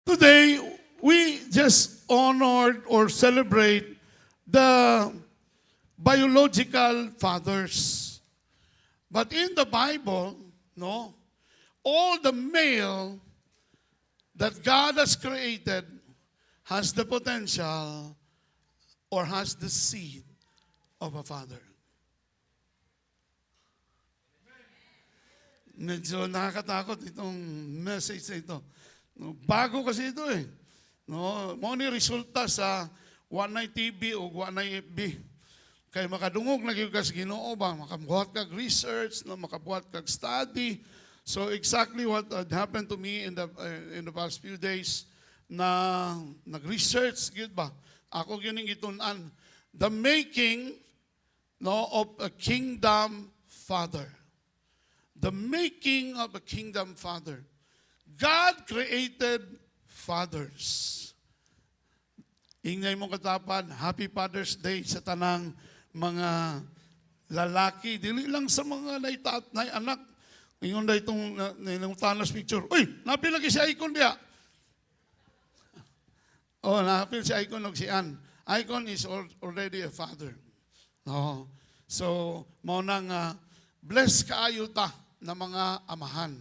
Today, we just honored or celebrate the biological fathers. But in the Bible, no, all the male that God has created has the potential or has the seed of a father. Medyo nakakatakot itong message na ito. No, bago kasi ito eh. No, mo ni resulta sa Wanay TV o Wanay FB. Kaya makadungog na kayo sa Ginoo ba, makabuhat kag research, no, makabuhat kag study. So exactly what had happened to me in the past few days na nag-research gid ba. Ako gining gitun-an the making no of a kingdom father. The making of a kingdom father. God created fathers. Ingay mong katapan, Happy Father's Day sa tanang mga lalaki. Dili lang sa mga nay anak. Ingon na itong tanas picture. Uy, napil lagi si Icon diya. Oh, napil si Icon og si Ann. Icon is already a father. Oh. So, mao nang bless kaayo ta na mga amahan.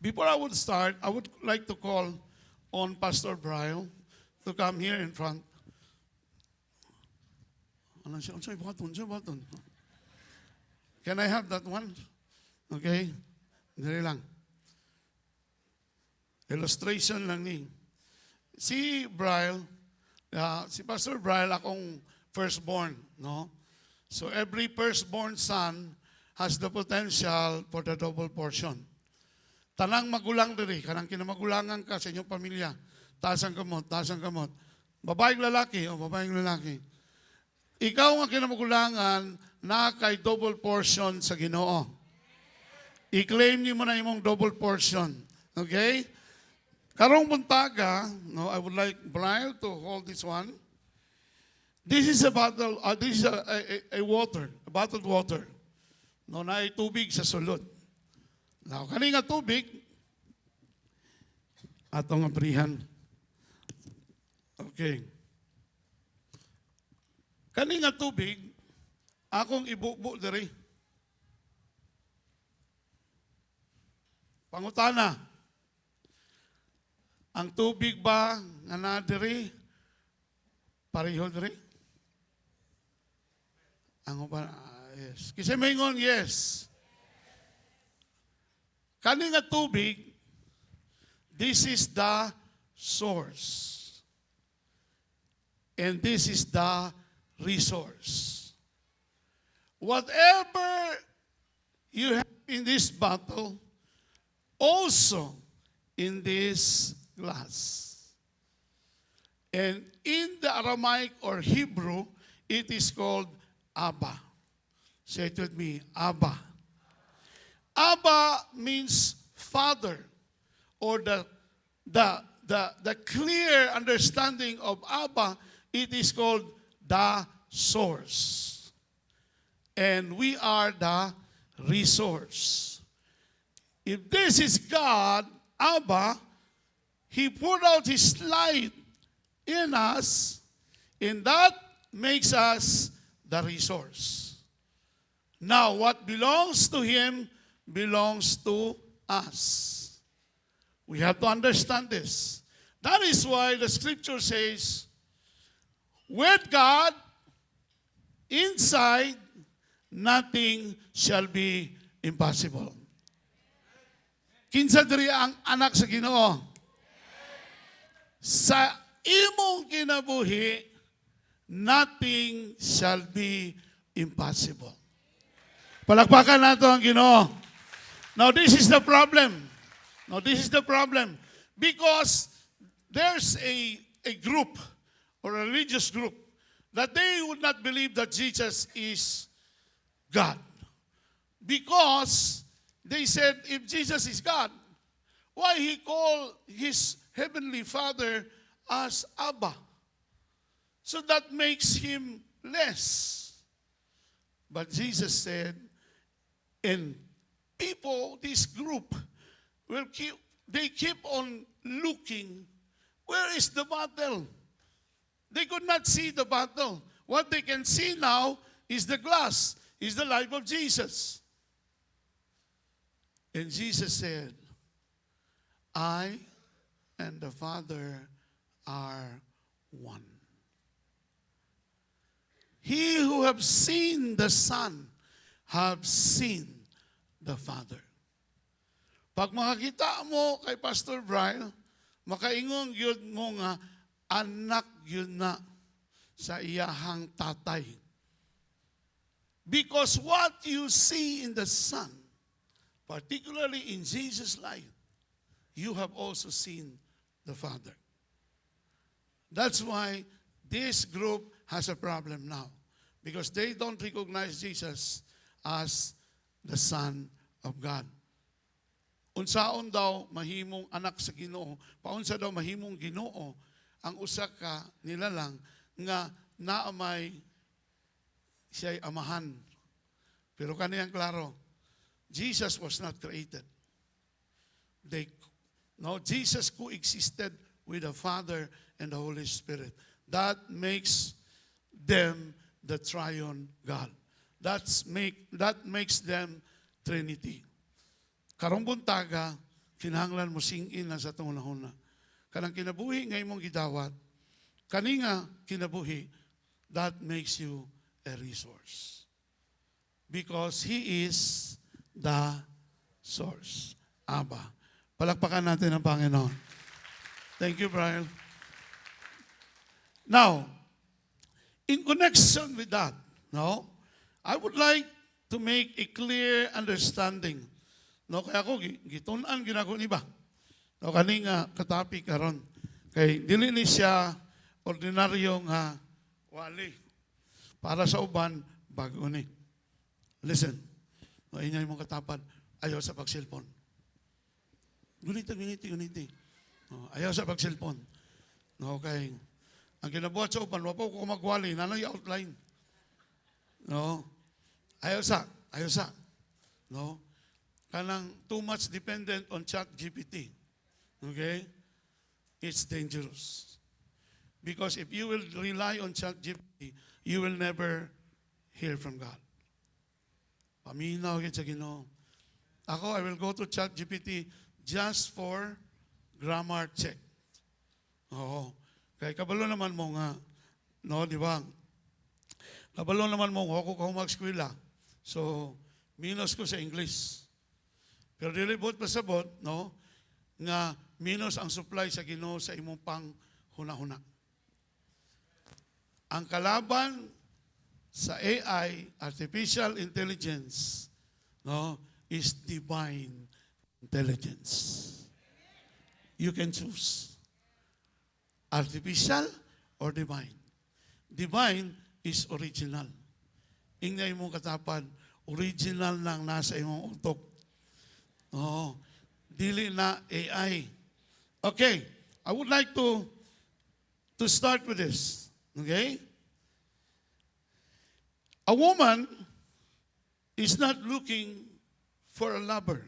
Before I would start, I would like to call on Pastor Brian to come here in front. Ano siya? Ano siya baton? Can I have that one? Okay? Dali lang. Illustration lang ni. Si Brian, si Pastor Brian, akong firstborn, no? So every firstborn son has the potential for the double portion. Tanang magulang diri, kanang kinamagulangan ka sa inyong pamilya. Taas ang kamot. Babaeng lalaki o babaeng lalaki. Ikaw nga kinamagulangan na kay double portion sa Ginoo. I-claim niyo mo na imong double portion. Okay? Karong buntaga, no, I would like Brian to hold this one. This is a bottle, this is a water, a bottled water. No, na tubig sa sulod. Now, kaninga tubig, atong abrihan. Okay. Kaninga tubig, akong ibubo diri. Pangutana, ang tubig ba nga na diri, pareho diri? Ang ba? Yes. Kasi maingon, yes. Kani nga tubig, this is the source. And this is the resource. Whatever you have in this bottle, also in this glass. And in the Aramaic or Hebrew, it is called Abba. Say it with me, Abba. Abba means father, or the clear understanding of Abba, it is called the source. And we are the resource. If this is God, Abba, He poured out His light in us, and that makes us the resource. Now, what belongs to Him belongs to us. We have to understand this. That is why the scripture says, with God, inside, nothing shall be impossible. Kinsa diri ang anak sa Ginoo? Sa imong kinabuhi, nothing shall be impossible. Palakpakan nato ang Ginoo. Now this is the problem. Because there's a group or a religious group that they would not believe that Jesus is God. Because they said, if Jesus is God, why He called His heavenly Father as Abba? So that makes Him less. But Jesus said, and people, this group, will they keep on looking, where is the battle? They could not see the battle. What they can see now is the glass, is the life of Jesus. And Jesus said, I and the Father are one. He who have seen the Son have seen the Father. Pag makakita mo kay Pastor Brian, makaingon yun mo nga, anak yun na sa iyahang tatay. Because what you see in the Son, particularly in Jesus' life, you have also seen the Father. That's why this group has a problem now. Because they don't recognize Jesus as the Son of God. Unsaon daw mahimong anak sa Ginoo, paunsa daw mahimong Ginoo, ang usa ka nila lang nga naamay siya'y amahan. Pero kaniyang klaro, Jesus was not created. Jesus coexisted with the Father and the Holy Spirit. That makes them the triune God. That makes them Trinity. Karong buntaga, kinahanglan mo sing-in na sa itong unahuna. Kanang kinabuhi ngay mong gidawat, kaninga kinabuhi, that makes you a resource. Because He is the source. Abba. Palakpakan natin ang Panginoon. Thank you, Brian. Now, in connection with that, I would like to make a clear understanding. Kaya ako, gitunan ginako ni ba? Kani nga katapi karon. Kay dili ni siya ordinaryong wali. Para sa uban, bago ni. Listen, inyay mong katapad, ayaw sa pag-cellphone. Guniti. Ayaw sa pag-cellphone. Okay. Ang kinabuhat sa uban, wapo ko magwali, nanay outline. Ayaw sa. Kanang too much dependent on ChatGPT. Okay? It's dangerous. Because if you will rely on ChatGPT, you will never hear from God. Paminaw yun sa Ginoo. Ako, I will go to ChatGPT just for grammar check. Oo. Kaya kabalo naman mo nga, di ba? Kabalo naman mo, ako mag-eskwela. So, minus ko sa English. Pero dilibot pasabot, nga minus ang supply sa Ginoo sa imong pang huna-huna. Ang kalaban sa AI, artificial intelligence, is divine intelligence. You can choose. Artificial or divine. Divine is original. Ingay mong katapad, original lang nasa imong utok. Dili na AI. Okay, I would like to start with this. Okay? A woman is not looking for a lover.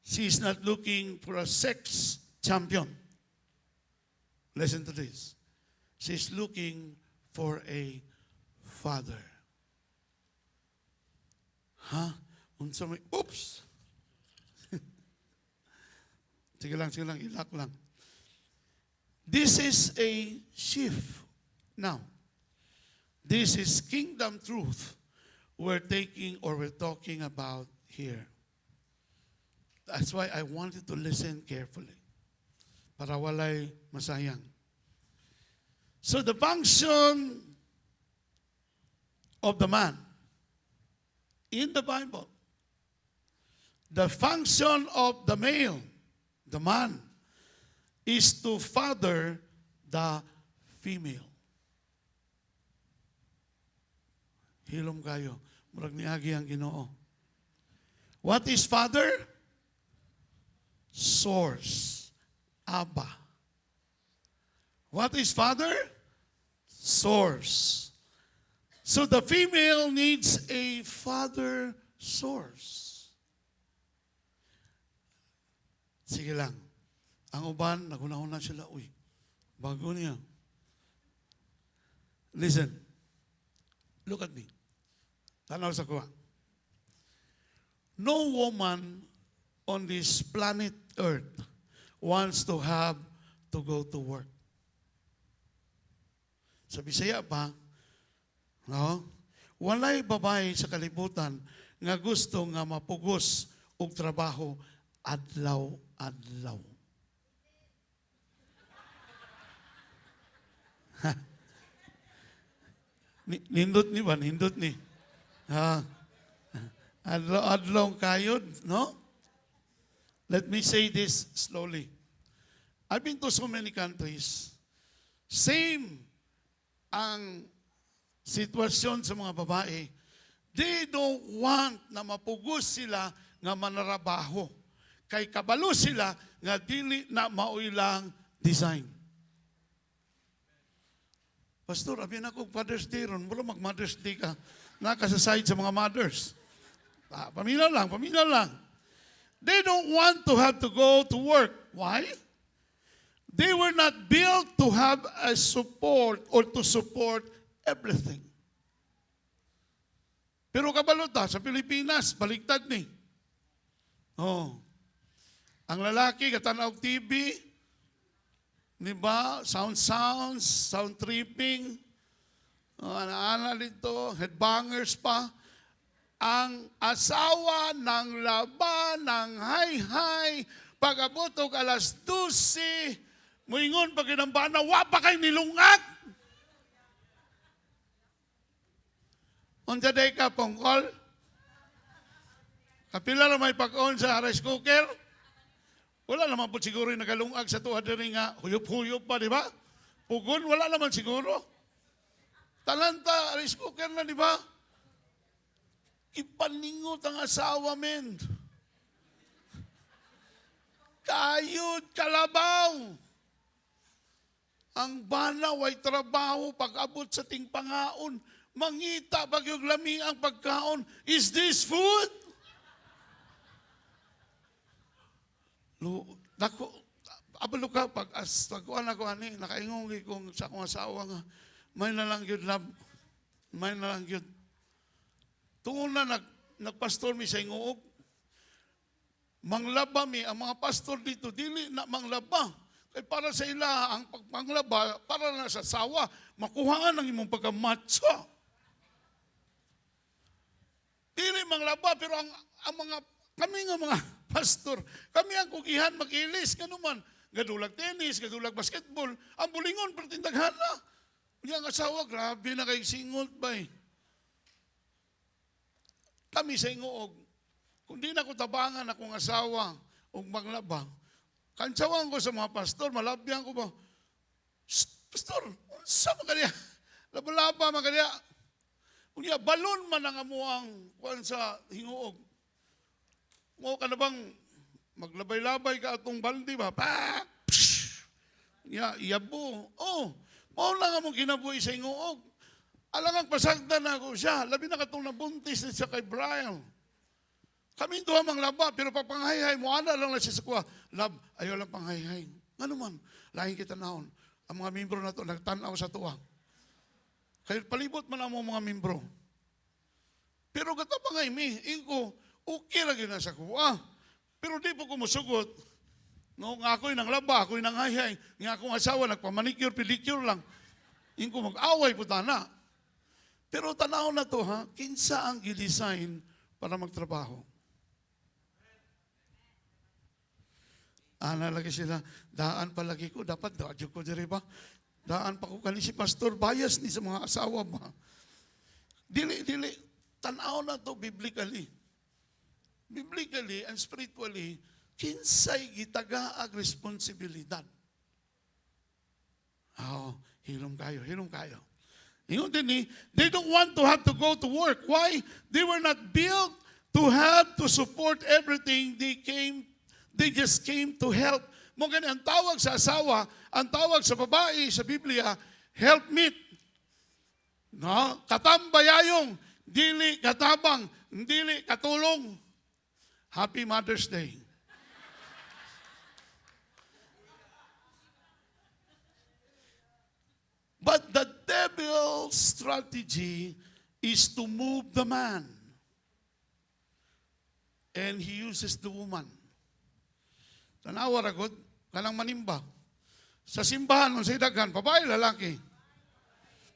She is not looking for a sex champion. Listen to this. She's looking for a father. Oops! Sige lang, ilak lang. This is a shift. Now, this is kingdom truth we're talking about here. That's why I wanted to listen carefully. Para walay masayang. So the function of the man in the Bible, the function of the male, the man, is to father the female. Hilom kayo. Murag niagi ang Ginoo. What is father? Source. Abba. What is father? Source. So the female needs a father source. Sige lang. Ang uban, naguna-una sila, uy, bago niya. Listen. Look at me. Tanaw sa kuha. No woman on this planet Earth wants to have to go to work. Sa Bisaya pa, no? Walay babae sa kalibutan nga gusto nga mapugos og trabaho adlaw-adlaw. Nindot ni ba? Nindot ni. Ha? Adlaw-adlaw kayod, no? Let me say this slowly. I've been to so many countries. Same ang sitwasyon sa mga babae. They don't want na mapugos sila nga manarabaho. Kay kabalo sila nga dili na mauilang design. Pastor, abin ako Father's Day ron. Mula mag-Mother's Day ka. Nakasaside sa mga mothers. Paminaw lang. They don't want to have to go to work. Why? They were not built to have a support or to support everything. Pero kabalota, sa Pilipinas, baligtad ni. Oh. Ang lalaki, katanaw TV, di ba? Sound tripping, ana-ana dito, headbangers pa. Ang asawa ng laban, ng hay-hay, pag-abot og alas 12, muingon pag inambana, wa pa kay nilungag. Unsa day ka pongkol? Kapila ra may pag-on sa rice cooker? Wala naman po siguro yung nagalungag sa tuwa diri nga huyop-huyop pa, di ba? Pugon, wala naman siguro. Talanta, rice cooker na, di ba? Ipaningot ang asawa, men. Kayod, kalabaw. Ang banaw ay trabaho pag-abot sa ting pangaon. Mangita pag yung lami ang pagkaon. Is this food? Abalo ka, pag-kuhan ako, nakaingong kong sa akong asawa nga, may nalang yun, love. May nalang yun. Tungkol na nagpastor mi sa ingoog, manglaba mi, ang mga pastor dito, dili na manglaba. Kaya para sa ila, ang pagpanglaba, para na sa sawa, makuhaan ang imong pagkamatso. Dili manglaba, pero kami nga mga pastor, kami ang kukihan mag-ilis, kanuman, gadulag tennis, gadulag basketball, ang bulingon, pertindaghan na. Yung asawa, grabe na kay singot ba eh. Kami sa ingoog, kung di na ko tabangan akong asawa o maglaba, kansawan ko sa mga pastor, malabyan ko ba, pastor, sa magalya, laba-laba magalya, kunya, balon man ang amuang kuwan sa hingoog. Mo ka na bang maglabay-labay ka atong baldi ba? Pa! Iyabo. Oh, mo lang among kinabuhi sa hingoog. Alangang pasagdan na ako siya. Labi na katong nabuntis na siya kay Brian. Kami doon mang laba, pero papanghay-hay mo, ana lang na siya sa kuha. Lab, ayaw lang panghay-hay. Ano man, lahin kita naon. Ang mga membro na to, nagtanaw sa tuwa. Kaya palibot man ang mga membro. Pero gata panghay mi, ingko, okay lagi na sa kuha. Pero di po ko musugot. No, nga ako'y nang laba, ako'y nang hay-hay. Nga akong asawa, nagpamanicure, pedicure lang. Ingko mag-away po tana. Pero tanaw na to ha, kinsa ang gidesign para magtrabaho. Ana lagi sila, daan palagi ko, dapat daadyo ko diri ba? Daan pa ko kani si pastor, bias ni sa mga asawa ba? Dili, tanaw na to biblically. Biblically and spiritually, kinsay gitagaag responsibilidad. Hilom kayo. They don't want to have to go to work. Why? They were not built to have to support everything. They just came to help. Mo gani ang tawag sa asawa, ang tawag sa babae sa Biblia, helpmeet. No? Katambayayong, dili katabang, dili katulong. Happy Mother's Day. devil's strategy is to move the man. And he uses the woman. Tanawa ragod, kanang manimba. Sa simbahan, kung sa daghan, babae, lalaki.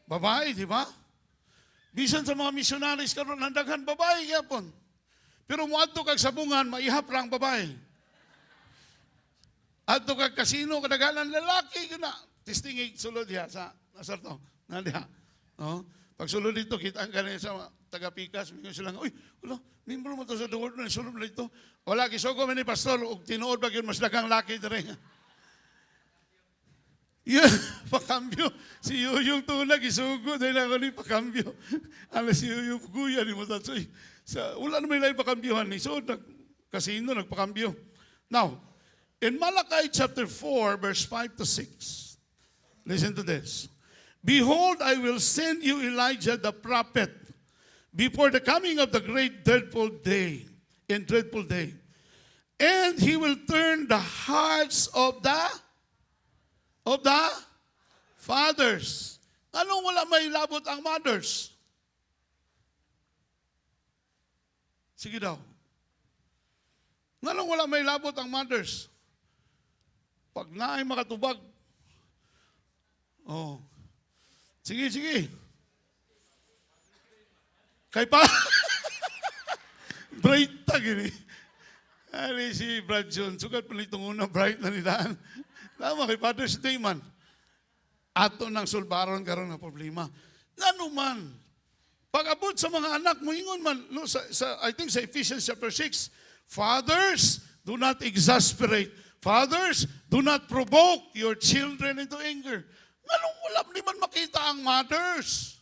Babae, di ba? Bisan sa mga missionaries karon ang daghan, babae gyapon. Pero muadto kag sabungan, maihap lang babae. Adto kag kasino, kadaghanan lalaki, na. Testingig, sulod diha sa, nasar to, na diha. No? Pag sulod dito, kita ang kanina sa taga-Pikas, mingon sila, uy, wala, membro mo to sa duwod na, sulod na dito. Wala, kisugo man ni pastor, ug tinuod ba yun, mas dagang laki dire. Yeah, pakambyo. Si Yuyong tunag, isugo, dahil ako ni pakambyo. Alas si Yuyong guya ni mo tatsoy. Wala naman lang pakambyohan ni. So, kasino, nagpakambyo. Now, in Malachi chapter 4, verse 5 to 6, listen to this. Behold, I will send you Elijah the prophet before the coming of the great dreadful day, and he will turn the hearts of the fathers. Anong wala may labot ang mothers? Sige daw. Anong wala may labot ang mothers? Pag naay makatubag. Oh. Sige, sige. Kay pa. Bright ta gini. Ari si Brad John, sugat pa nitong unang bright na nidaan. Tama kay Father's Day man. Ato nang sulbaron karon nga problema. Ngano man? Pag-abot sa mga anak mo ingon man no, I think sa Ephesians chapter 6, fathers, do not exasperate. Fathers, do not provoke your children into anger. Nganong wala di man makita ang mothers?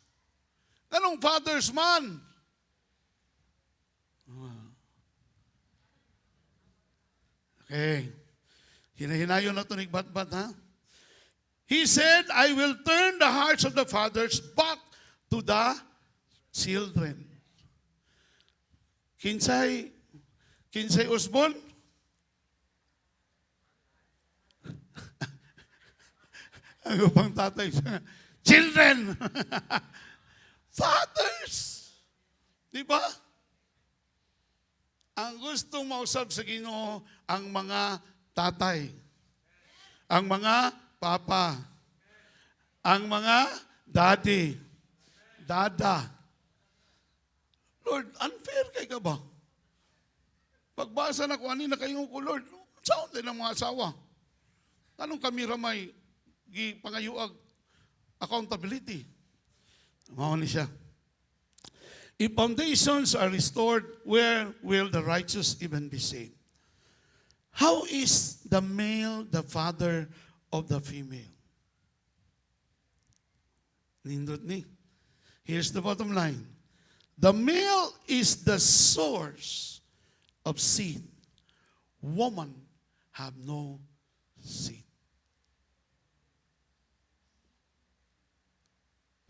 Nganong fathers man? Okay. Hinahinayon na ito ni Batbat, ha? He said, I will turn the hearts of the fathers back to the children. Kinsay Osborn? Ang upang tatay siya. Children! Fathers! Di ba? Ang gustong mausap sa Ginoo, ang mga tatay, ang mga papa, ang mga daddy, dada. Lord, unfair kay ka ba? Pagbasa na kung ano na kayo ko, Lord, saan din ang mga asawa? Anong kami ramay pangayuag accountability? Mao ni siya. If foundations are restored, where will the righteous even be saved? How is the male the father of the female? Nindot ni. Here's the bottom line. The male is the source of seed. Woman have no seed.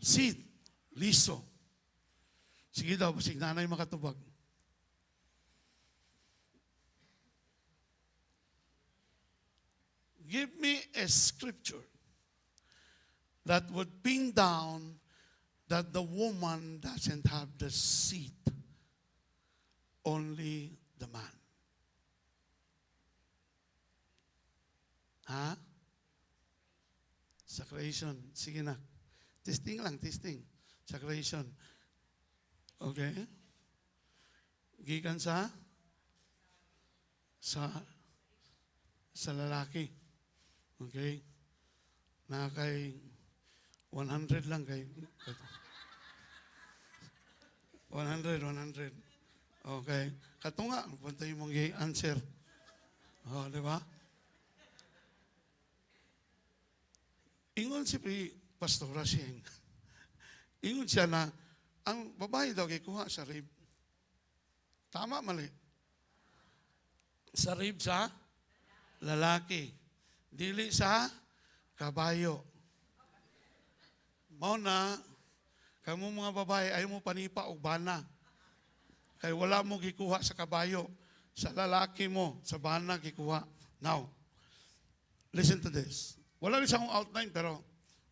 Seed, liso. Sige daw, basig nanay makatubag. Give me a scripture that would pin down that the woman doesn't have the seed, only the man. Ha? Sa creation. Sige na. Testing lang, testing. Sa creation. Okay? Gikan sa lalaki. Okay? Na kay 100 lang kay 100. Okay. Kato nga, punta yung mong answer. Oh, di ba? Ingon si Pastora Sing. Ingon siya na ang babae daw kay kuha sa rib. Tama, mali. Sa rib sa lalaki. Dili sa kabayo. Mao na, kamo mga babae, ayaw mo panipa o bana. Kaya wala mo gikuha sa kabayo. Sa lalaki mo, sa bana gikuha. Now, listen to this. Wala rin sa akong outline, pero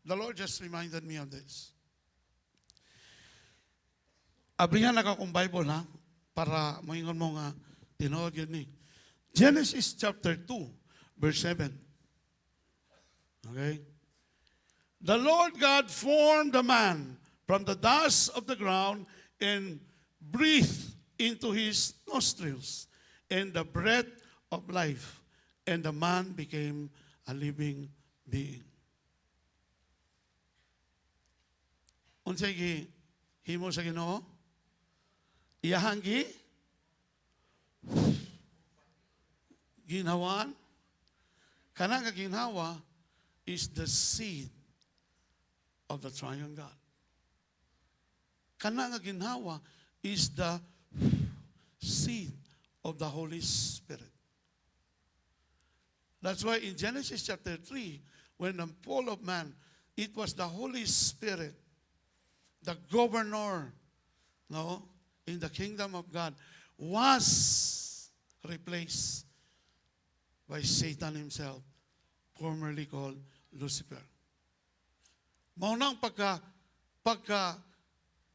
the Lord just reminded me of this. Abrihan na ka kung Bible, ha? Para moingon mo nga, tinood yun ni. Genesis chapter 2, verse 7. Okay? The Lord God formed the man from the dust of the ground and breathed into his nostrils and the breath of life, and the man became a living being. Unsay himo sa Ginoo? Iyahang ginhawaan. Kana nga ginhawa is the seed of the triune God. Kana nga ginhawa is the seed of the Holy Spirit. That's why in Genesis chapter 3, when the fall of man, it was the Holy Spirit, the governor, no, in the kingdom of God, was replaced by Satan himself, formerly called Lucifer. Maunang pagka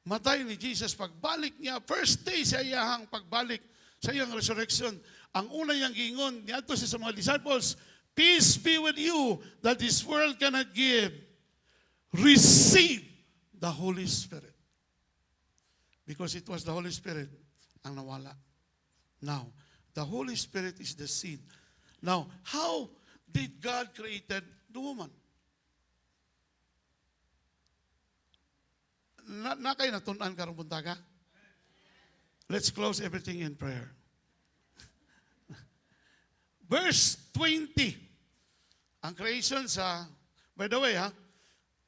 matay ni Jesus, pagbalik niya, first day sa iyahang pagbalik, sa iyang resurrection, ang una niyang giingon, niya ito sa mga disciples, peace be with you that this world cannot give. Receive the Holy Spirit. Because it was the Holy Spirit ang nawala. Now, the Holy Spirit is the seed. Now, how did God created the woman? Na kayo natunan karong buntaga? Let's close everything in prayer. Verse 20. Ang creation sa, by the way ha,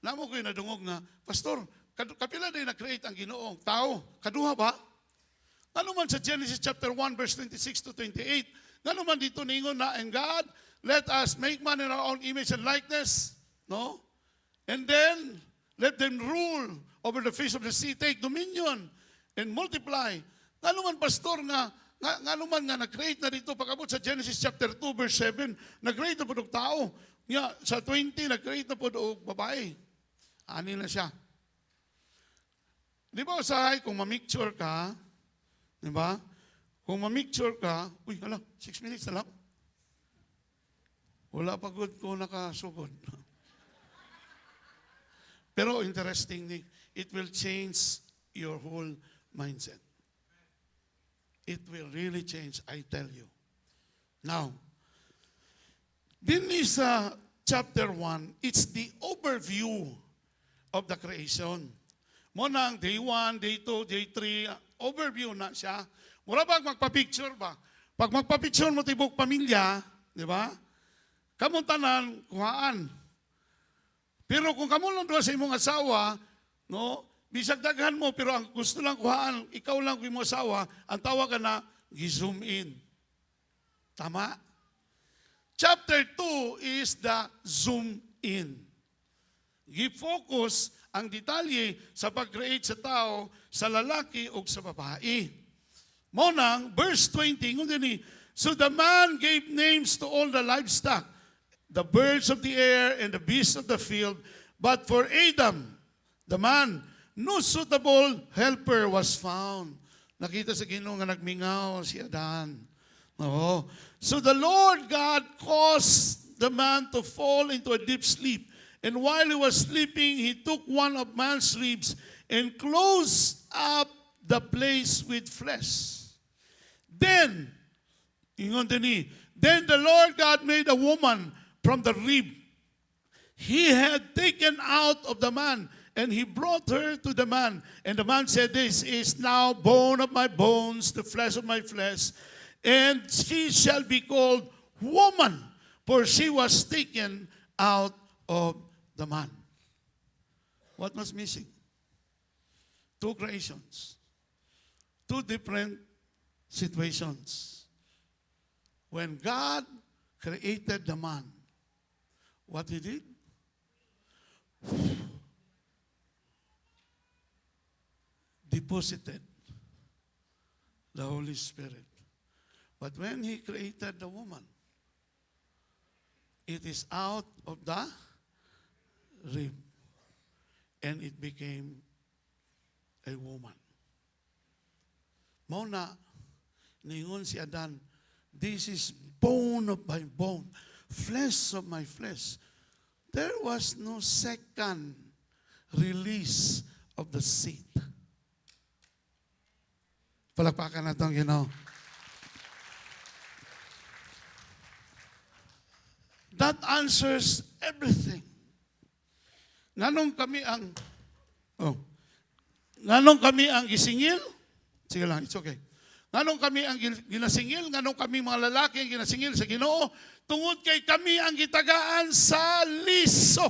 namo ko yung nadungog na, Pastor, kapila na yung na-create ang Ginoong tao? Kaduha ba? Ano man sa Genesis chapter 1 verse 26 to 28, ano man dito ningon na, and God, let us make man in our own image and likeness, no? And then, let them rule over the face of the sea, take dominion, and multiply. Ano man, Pastor, nga naman nga nag-create na dito, pag-abot sa Genesis chapter 2, verse 7, nag-create na po ng tao. Nga, sa 20, nag-create na po ng babae. Ani na siya. Di ba, usahay, kung ma-mixture ka, di ba? Kung ma-mixture ka, uy, hala, 6 minutes na lang. Wala pa good ko nakasugod. Pero interestingly, it will change your whole mindset. It will really change, I tell you. Now, din is chapter 1, it's the overview of the creation. Muna ang day 1, day 2, day 3, overview na siya. Mura ba magpa-picture ba? Pag magpa-picture mo tibok pamilya, di ba? Kamong tanan, kuhaan. Pero kung kamo lang doon sa imong asawa, no, bisag daghan mo, pero ang gusto lang kuhaan, ikaw lang kung imong asawa, ang tawag ka na, gi-zoom in. Tama? Chapter 2 is the zoom in. Gi-focus ang detalye sa pag-create sa tao, sa lalaki o sa babae. Monang, verse 20, so the man gave names to all the livestock, the birds of the air and the beasts of the field. But for Adam, the man, no suitable helper was found. Nakita sa Ginoo nga nagmingaw si Adan. No. So the Lord God caused the man to fall into a deep sleep. And while he was sleeping, he took one of man's ribs and closed up the place with flesh. Then the Lord God made a woman from the rib he had taken out of the man, and he brought her to the man. And the man said, this is now bone of my bones, the flesh of my flesh, and she shall be called woman, for she was taken out of the man. What was missing? Two creations. Two different situations. When God created the man, what he did? Deposited the Holy Spirit. But when he created the woman, it is out of the rib, and it became a woman. Mao na, ningon si Adan, this is bone of my bone, flesh of my flesh. There was no second release of the seed. Palakpakan na itong Ginoo. That answers everything. Nganong kami ang gisingil? Sige lang, it's okay. Nganong kami ang ginasingil? Nganong kami mga lalaki ang ginasingil sa Ginoo? Tungod kay kami ang gitagaan sa liso.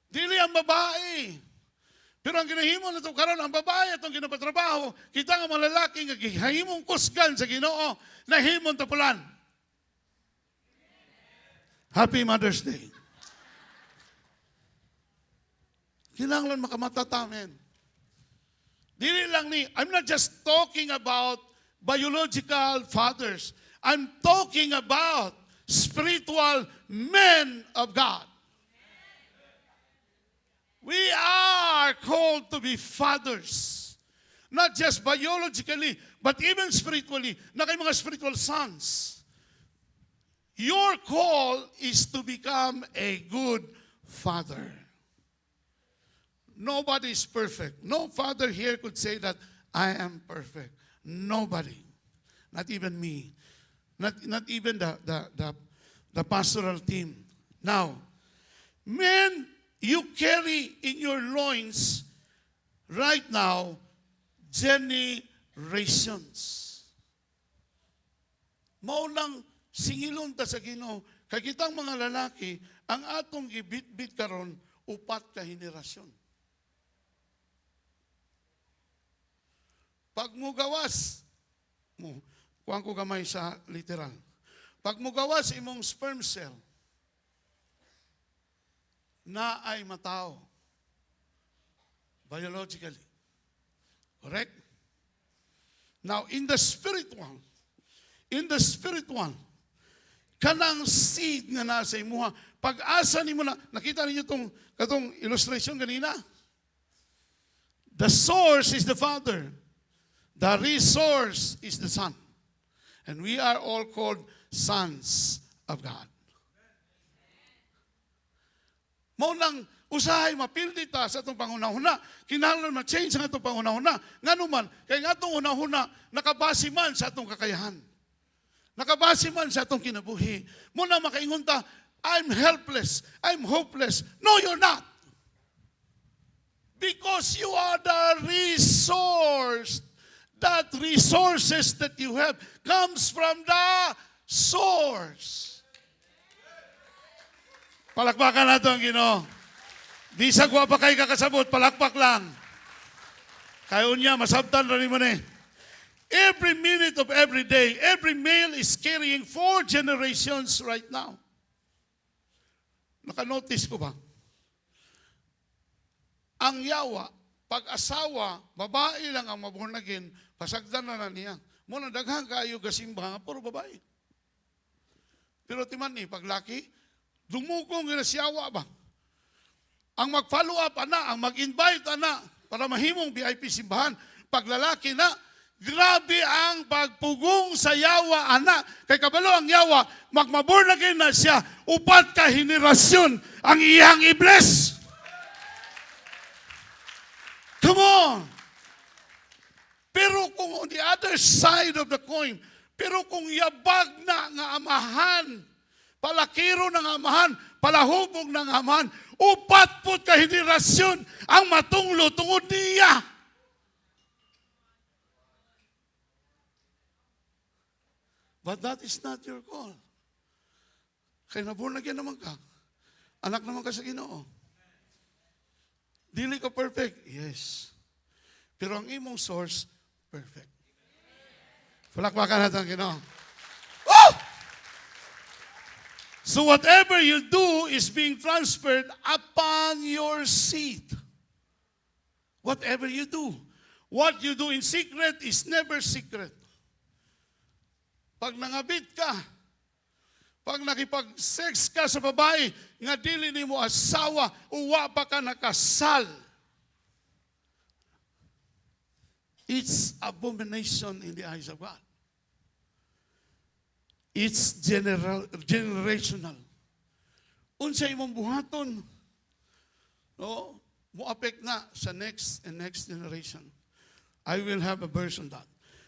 Dili ang babae. Pero ang ginahimo na ito karon ang babae itong ginapatrabaho, kita nga mga lalaki nga gihimong kusgan sa Ginoo, nahimong tapulan. Happy Mother's Day. Kinahanglan makamata tamen. Dili lang ni, I'm not just talking about biological fathers. I'm talking about spiritual men of God. We are called to be fathers. Not just biologically, but even spiritually. Na kay mga spiritual sons. Your call is to become a good father. Nobody is perfect. No father here could say that I am perfect. Nobody. Not even me. Not even the pastoral team. Now, men, you carry in your loins right now generations. Maunang singilon ta sa Ginoo kay kitang mga lalaki ang atong gibit-bit karon upat ka henerasyon. Pag mo gawas, kuhaan ko gamay sa literal. Pag mo gawas imong sperm cell, na ay matao. Biologically. Correct? Now, in the spiritual, kanang seed nga nasa imuha, pag-asa ni mo na, nakita ninyo katong illustration kanina? The source is the Father. The resource is the Son. And we are all called sons of God. Maunang usahay mapildi ta sa itong pangunahuna. Kinahanglan ma-change ang itong pangunahuna. Nga naman, kaya nga itong unahuna, nakabase man sa itong kakayahan. Nakabase man sa itong kinabuhi. Muna makaingon ta, I'm helpless, I'm hopeless. No, you're not. Because you are the resource. That resources that you have comes from the source. Palakpakan nato ang Ginoo. Di sa gwa pa kay kakasabot, palakpak lang. Kayo niya, masabtan rin mo na. Every minute of every day, every male is carrying 4 generations right now. Nakanotice ko ba? Ang yawa, pag-asawa, babae lang ang mabunagin, pasagdan na niya. Muna daghang kayo gasimba, puro babae. Pero timan ni, paglaki, dumugong ginasyawa ba? Ang mag-follow up, ang mag-invite, para mahimong VIP simbahan. Paglalaki na, grabe ang pagpugong sa yawa, Kay kabalo ang yawa, magmabornagin na siya, upat ka henerasyon ang iyang i-bless. Come on! Pero kung on the other side of the coin, pero kung yabag na nga amahan, palakiro ng amahan, palahubog ng amahan, upat po ka henerasyon ang matunglo tungod niya. But that is not your call. Kaya nabornagyan naman ka. Anak naman ka sa Ginoo. Dili ka perfect? Yes. Pero ang imong source, perfect. Palakpakan natin ang Ginoo. Oh! So whatever you do is being transferred upon your seed. Whatever you do. What you do in secret is never secret. Pag nangabit ka, pag nakipag-sex ka sa babae, nga dili ni mo asawa, uwa pa ka nakasal. It's abomination in the eyes of God. It's generational. Unsa imong buhaton, no, mo affect na sa next and next generation. I will have a verse on that.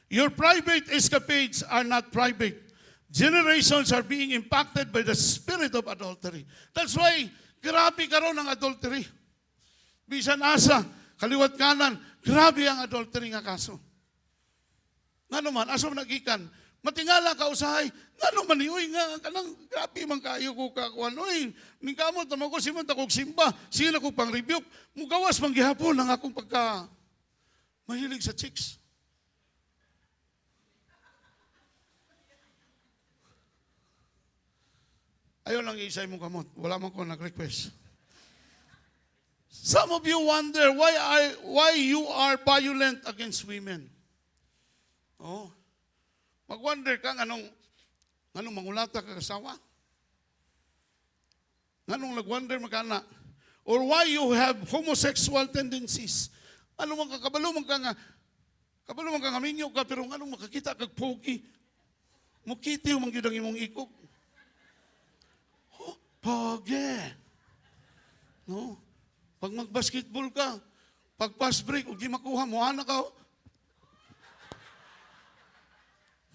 Your private escapades are not private. Generations are being impacted by the spirit of adultery. That's why, grabe karon ang adultery. Bisan asa, kaliwat kanan, grabe ang adultery nga kaso. Nga naman, asa nagikan, matingala ka usahay, nga naman, uy, nga, kanang grabe man kayo ko kakuan, uy, ningkamot naman ko, simon takog simba, sila ko pang rebuke, mugawas mang gihapon ang akong pagka mahilig sa chicks. Ayaw lang isay mong kamot. Wala man ko nag-request. Some of you wonder why you are violent against women. Oh. Mag-wonder ka anong mangulata ka kasawa? Anong nag-wonder magkana? Or why you have homosexual tendencies? Ano man kabalo man ka nga minyo ka pero anong makakita kag pogi? Mukiti man gyud ang imong ikog. Pogi. No? Pag mag-basketball ka, pag pass break, huwag di makuha mo, anak ka.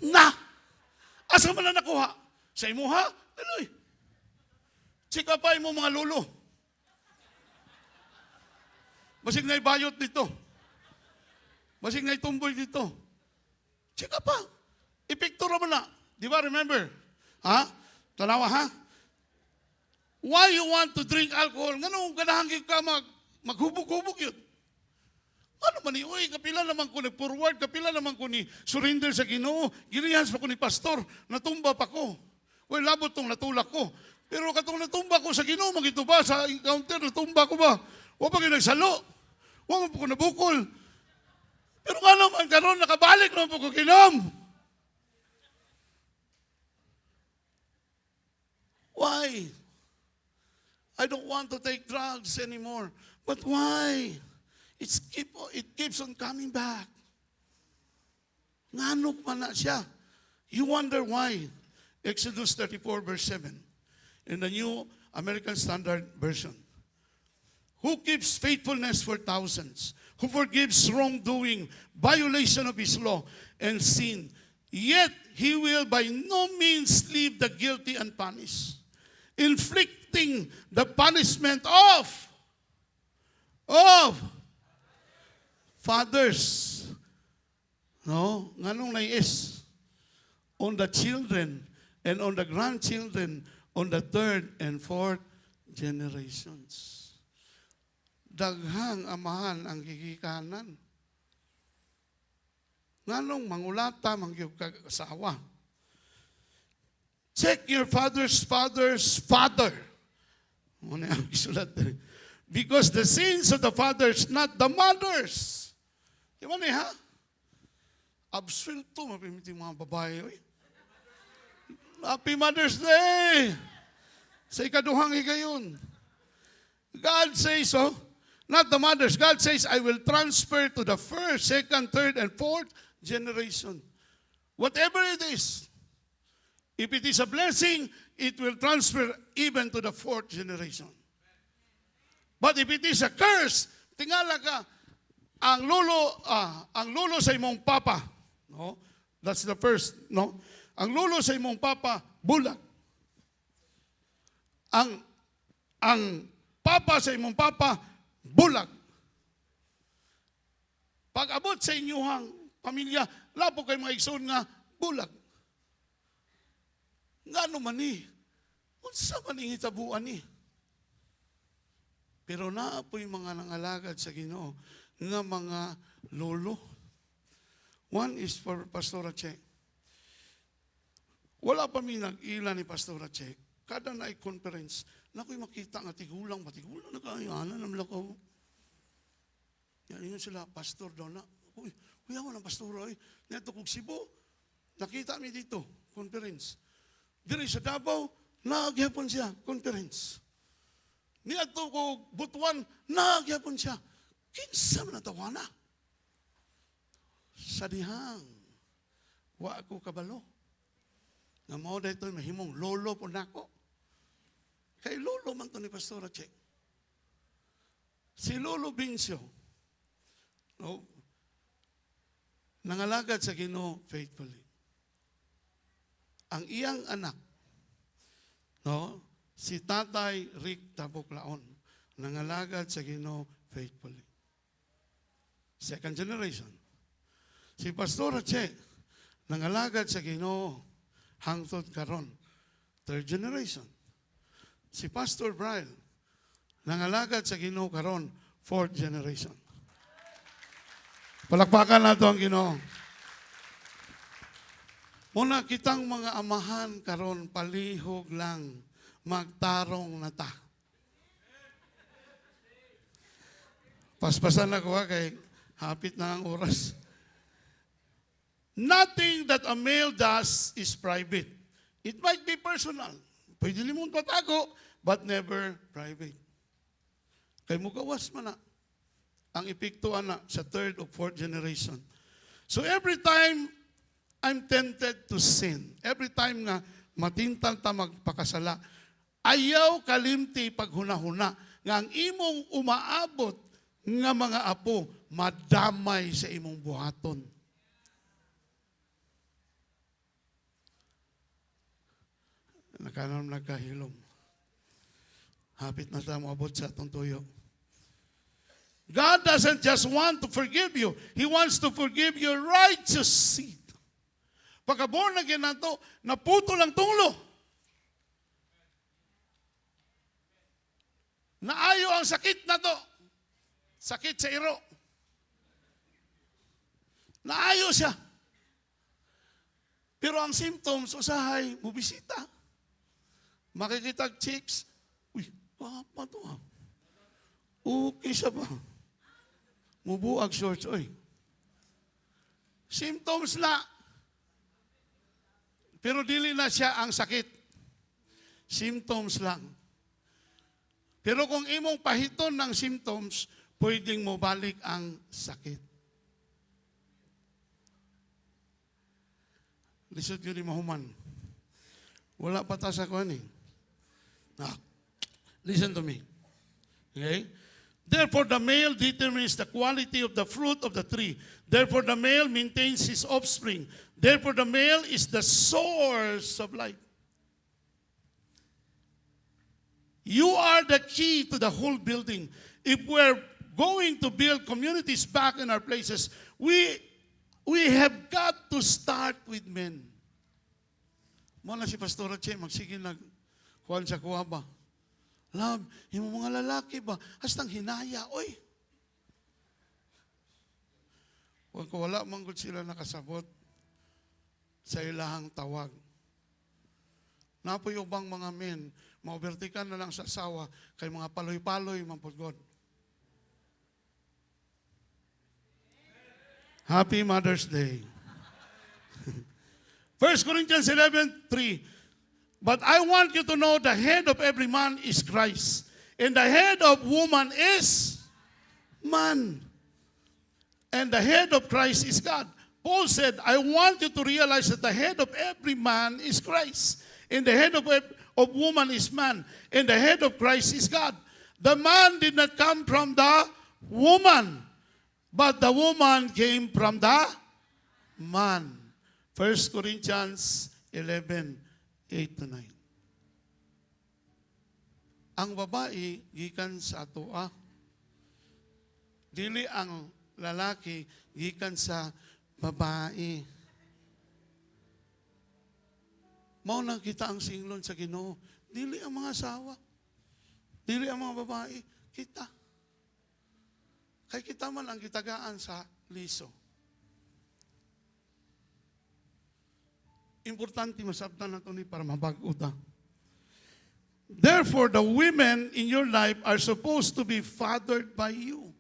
Na! Asa man na nakuha? Sa imuha? Daloy. Sikapay mo mga lolo. Basig na ibayot dito. Basig na itumboy dito. Sika pa. Ipiktura mo na. Di ba, remember? Ha? Tanawa, ha? Why you want to drink alcohol? Ganun, ganahangin ka maghubog-hubog yun. Ano man uy, kapila naman ko nag-forward, kapila naman ko ni surrender sa Ginoo, ginihans pa ko ni pastor, natumba pa ko. Uy, labot tong natulak ko. Pero katong natumba ko sa Ginoo, magito ba sa encounter, natumba ko ba? Huwag pa kayo nagsalo. Huwag pa ko nabukol. Pero nga naman, karon nakabalik naman po ko kinom. Why? I don't want to take drugs anymore. But why? It keeps on coming back. Nganok man na siya. You wonder why. Exodus 34 verse 7 in the New American Standard Version. Who keeps faithfulness for thousands, who forgives wrongdoing, violation of his law, and sin, yet he will by no means leave the guilty unpunished, inflicting the punishment of fathers. No? Nganong nais? On the children and on the grandchildren, on the third and fourth generations. Daghang amahan ang gigikanan. Nganong mangulata mangyog kasawa. Check your father's father's father. Muna ang isulat. Because the sins of the fathers, not the mothers. Di ba niya, ha? Absuelto, mapimiting mga babae. Oy. Happy Mother's Day! Sa ikaduhang higayon. God says, not the mothers. God says, I will transfer to the first, second, third, and fourth generation. Whatever it is. If it is a blessing, it will transfer even to the fourth generation. But if it is a curse, tingala ka, ang lolo sa imong papa, no? That's the first, no? Ang lolo sa imong papa, bulag. Ang papa sa imong papa, bulag. Pag abot sa inyong pamilya, lapo kay mga igsoon nga, bulag. Nga man ni, unsa man ang hitabuan ni. Pero naapoy mga nangalagad sa Ginoo nga mga lolo. One is for Pastor Che. Wala pa mi nag-ila ni Pastor Che. Kada na conference, nakoy makita nga tigulang nagkaayanan ng lakaw. Yan yun sila, pastor daw na. Uy, kuya mo ng pastor, ay, neto kong Cebu. Nakita mi dito, conference. Diri sa Davao, nagyapon siya, conference. Niadto ko Butuan, nagyapon siya. Kinsa man natawa na. sa dihang. Wa ako kabalo. Nga mao daytoy mahimong lolo po nako. Kay lolo man to ni Pastor Che. Si Lolo Bincio, no, nangalagad sa Ginoo faithfully. Ang iyang anak, no, si Tatay Rick Tabuklaon, nangalagad sa Ginoo faithfully. Second generation. Si Pastor Che, nangalagad sa Ginoo hangtod karon. Third generation. Si Pastor Brian, nangalagad sa Ginoo karon, fourth generation. Palakpakan nato ang Ginoo. Muna kitang mga amahan karon palihog lang magtarong na ta. Paspasan ako kay hapit na ang oras. Nothing that a male does is private. It might be personal. Pwede limong patago, but never private. Kay mugawas man na ang epektuan na sa third o fourth generation. So every time I'm tempted to sin, every time nga matintal ta magpakasala, ayaw kalimti paghunahuna nga ang imong umaabot nga mga apo madamay sa imong buhaton. Nakaram nagkahilom. Hapit na tayo abot sa atong tuyo. God doesn't just want to forgive you. He wants to forgive your righteous seed. Pagka-born again na to, naputo lang tunglo. Naayo ang sakit na to. Sakit sa iro. Naayo siya. Pero ang symptoms, usahay, mubisita. Makikitag chicks, uy, papa to ha. Okay siya ba? Mubuag shorts, oy. Symptoms na. Pero dili na siya ang sakit. Symptoms lang. Pero kung imong pahiton ng symptoms, pwedeng mo balik ang sakit. Lisod yun ni mahuman. Wala pa ta sa kuhan eh. Listen to me. Okay? Therefore, the male determines the quality of the fruit of the tree. Therefore, the male maintains his offspring. Therefore, the male is the source of life. You are the key to the whole building. If we're going to build communities back in our places, we have got to start with men. Muna si Pastor Che, magsige nagkuhan sa kuha ba? Love, yung mga lalaki ba? Hastang hinaya, oy. Kung wala man gud sila nakasabot sa ilahang tawag. Napoy ubang mga men, maubertikan na lang sa asawa, kay mga paloy-paloy, mampudgod. Happy Mother's Day. 1 Corinthians 11:3. But I want you to know the head of every man is Christ. And the head of woman is man. And the head of Christ is God. Paul said, I want you to realize that the head of every man is Christ. And the head of woman is man. And the head of Christ is God. The man did not come from the woman, but the woman came from the man. 1 Corinthians 11:8-9. Ang babae, gikan sa atoa. Dili ang lalaki, gikan sa babae. Mao nang kita ang singlon sa Ginoo. Dili ang mga asawa. Dili ang mga babae. Kita. Kay kita man ang gitagaan sa liso. Importante masabtan nato ni para mabag-o ta. Therefore, the women in your life are supposed to be fathered by you.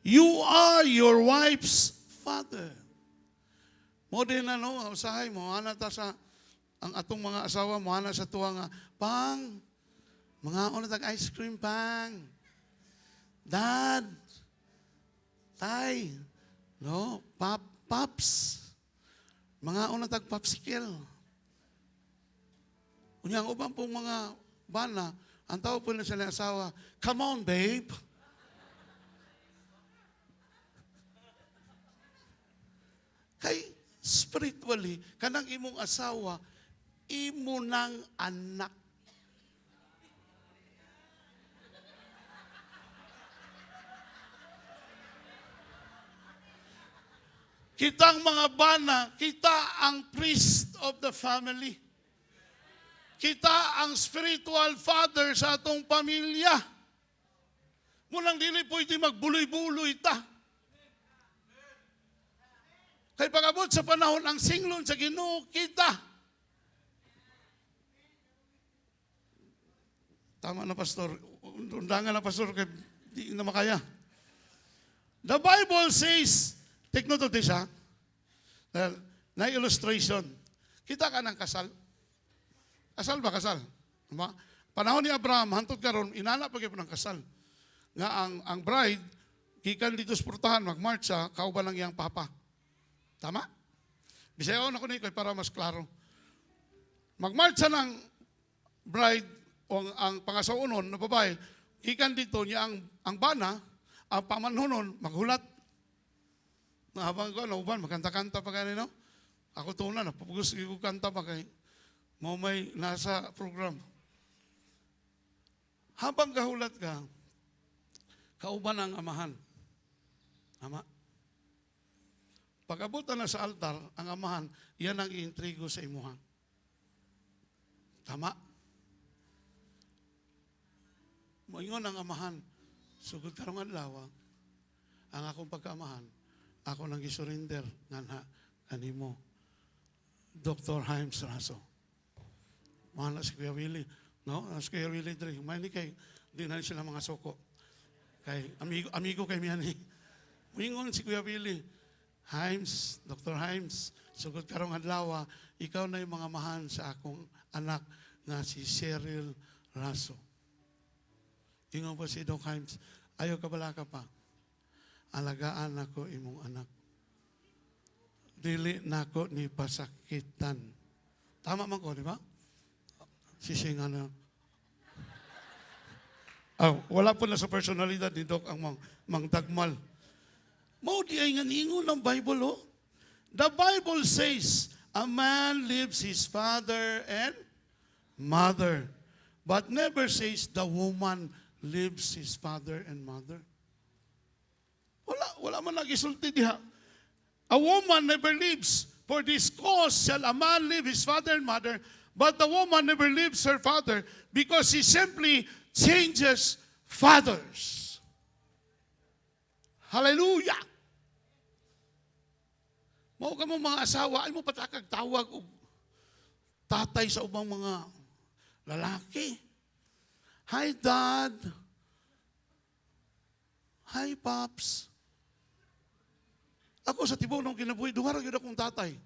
You are your wife's father. Mo din na no, usahay mo, ana ta sa, ang atong mga asawa mo, ana sa tuwa nga, pang, mga ono tag ice cream, pang. Dad, tay, no, pap, Pops. Mga unang tag-popsicle. Unyang ubang pong mga bana, ang tawag po na sila ng asawa, come on, babe. Kay spiritually, kanang imong asawa, imo ng anak. Kitang mga bana, kita ang priest of the family. Kita ang spiritual father sa atong pamilya. Munang dili pwede magbuloy-buloy ta. Kay pag-abot sa panahon ang singlon sa Ginoo kita. Tama na, pastor. Undangan na, pastor, kay di na makaya. The Bible says, take note of this, ha? Na illustration. Kita ka ng kasal. Kasal ba, kasal? Panahon ni Abraham, hantod karon inana pa gyud ng kasal. Nga ang bride, gikan dito sa portahan, magmarcha, kauban lang iyang papa. Tama? Bisayaw na ko nito para mas klaro. Magmarcha ng bride o ang pangasaunon na babae, gikan dito niya ang bana, ang pamanhonon, maghulat. Na habang ko, nauban, magkanta-kanta pa ganito. Ako tunan, napapagos ko kanta pa kay mo may nasa program. Habang kahulat ka, kauban ang amahan. Tama? Pag-abutan na sa altar, ang amahan, yan ang iintrigo sa imuha. Tama? Moingon ang amahan, sugod karong adlaw, ang akong pagkaamahan, ako nang gisurrender nga kanimo, Dr. Himes Raso. Mahal na si Kuya Willie. No? Si Kuya Willie dre. May ni kay, di na sila mga soko. Kay, amigo kay Miani. Moingon si Kuya Willie, Himes, Dr. Himes, sugod karong adlaw, ikaw na yung mga mahan sa akong anak nga si Cheryl Raso. Tingnan po si Doc Himes, ayaw ka bala ka pa. Alagaan ako imong anak. Dili nako ni pasakitan. Tama man ko, di ba? Sisinga na. Wala po na sa personalidad ni Doc ang mangdagmal. Mao di ay nga ningon ng Bible, oh. The Bible says, a man leaves his father and mother, but never says the woman leaves his father and mother. Wala man nagisulti diha. A woman never leaves. For this cause shall a man leave his father and mother, but the woman never leaves her father, because she simply changes fathers. Hallelujah! Mao ka mo mga asawa, ay mo patakag tawag og tatay sa ubang mga lalaki. Hi, Dad. Hi, Pops. Ako sa tibaw nung kinabuhi, duha ra gyud akong tatay.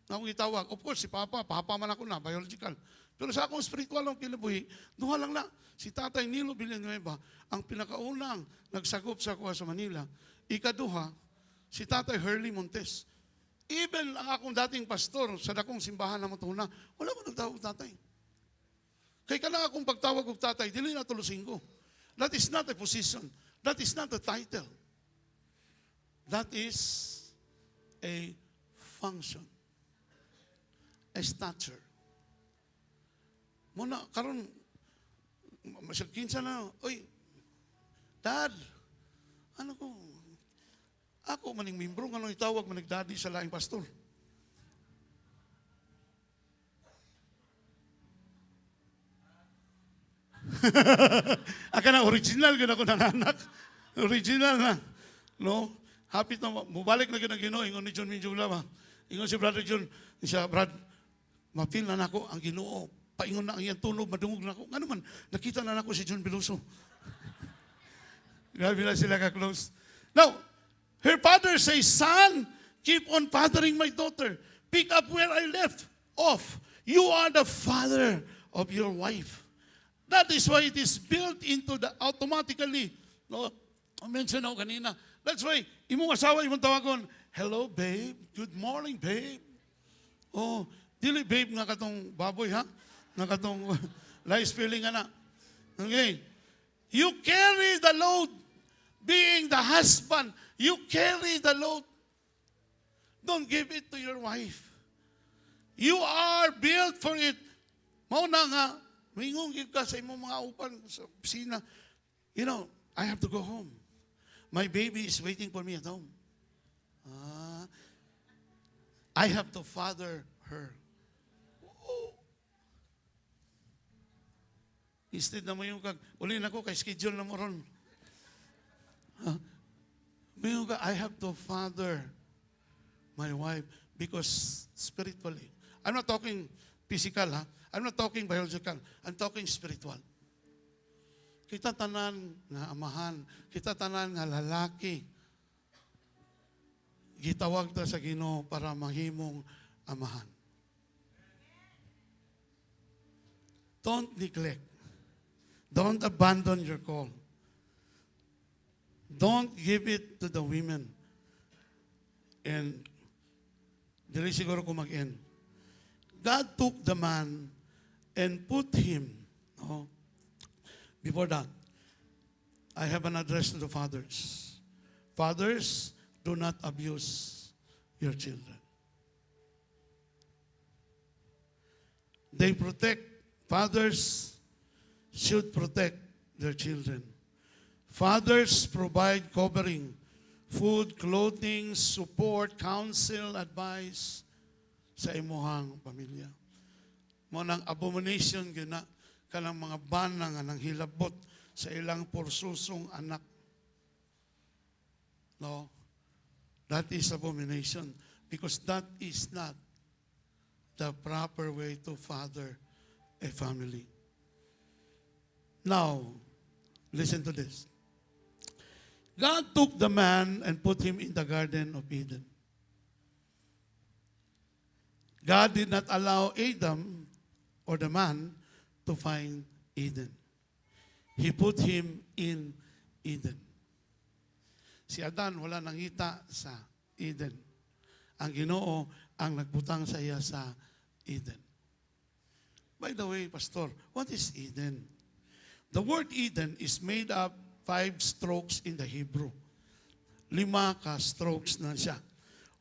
Na akong itawag. Of course, si Papa man ako na, biological. Pero sa akong spiritual nung kinabuhi, duha lang na. Si Tatay Nilo Villanueva, ang pinakaunang nagsagop sa kuha sa Manila. Ikaduha, si Tatay Hurley Montes. Even ang akong dating pastor sa dakong simbahan na matuna, wala ko nagtawag tatay. Kaya ka lang akong pagtawag og tatay, dili na tulusin ko. That is not a position. That is not a title. That is a function. A stature. Muna, karon masyag kinsa na, oy, Dad, ano ko, ako maning membro, nga nung itawag managdadi sa laing pastor. Aka na, original gano'n ako ng anak. Original na. No? Happy na, mubalik na gano'n Ginoo, ingon ni John Minjula ba? Ingon si Brother John, siya, Brad, mapil na nako ang Ginoo. Paingon na ang iyang tunog, madungog na ako. Nga naman, nakita na nako si John Biloso. Grabe na sila ka-close. Now, her father says, son, keep on fathering my daughter. Pick up where I left off. You are the father of your wife. That is why it is built into the automatically. No, I mentioned ako kanina, That's why, imong asawa, imong tawagon, hello, babe. Good morning, babe. Oh, dili, babe, nga katong baboy, ha? Nga katong life spelling, ana. Okay. You carry the load. Being the husband, you carry the load. Don't give it to your wife. You are built for it. Mauna nga, mingong give ka sa imong mga upan sa opisina. You know, I have to go home. My baby is waiting for me at home. I have to father her. Oh. Instead na mo yung ulin ako, kay schedule na mo ron. I have to father my wife because spiritually. I'm not talking physical, ha? I'm not talking biological. I'm talking spiritual. Kita tanan nga amahan, kita tanan nga lalaki. Gitawag ta sa Ginoo para mahimong amahan. Don't neglect. Don't abandon your call. Don't give it to the women. And dili siguro ko mag-end. God took the man and put him. No? Before that, I have an address to the fathers. Fathers, do not abuse your children. They protect. Fathers should protect their children. Fathers provide covering, food, clothing, support, counsel, advice sa imuhang pamilya. Mo nang abomination gina kanang mga bana nga nang hilabot sa ilang porsusong anak. No? That is abomination because that is not the proper way to father a family. Now, listen to this. God took the man and put him in the Garden of Eden. God did not allow Adam or the man to find Eden. He put him in Eden. Si Adan wala nangita sa Eden. Ang Ginoo ang nagbutang sa iya sa Eden. By the way, Pastor, what is Eden? The word Eden is made up 5 strokes in the Hebrew. 5 ka strokes na siya.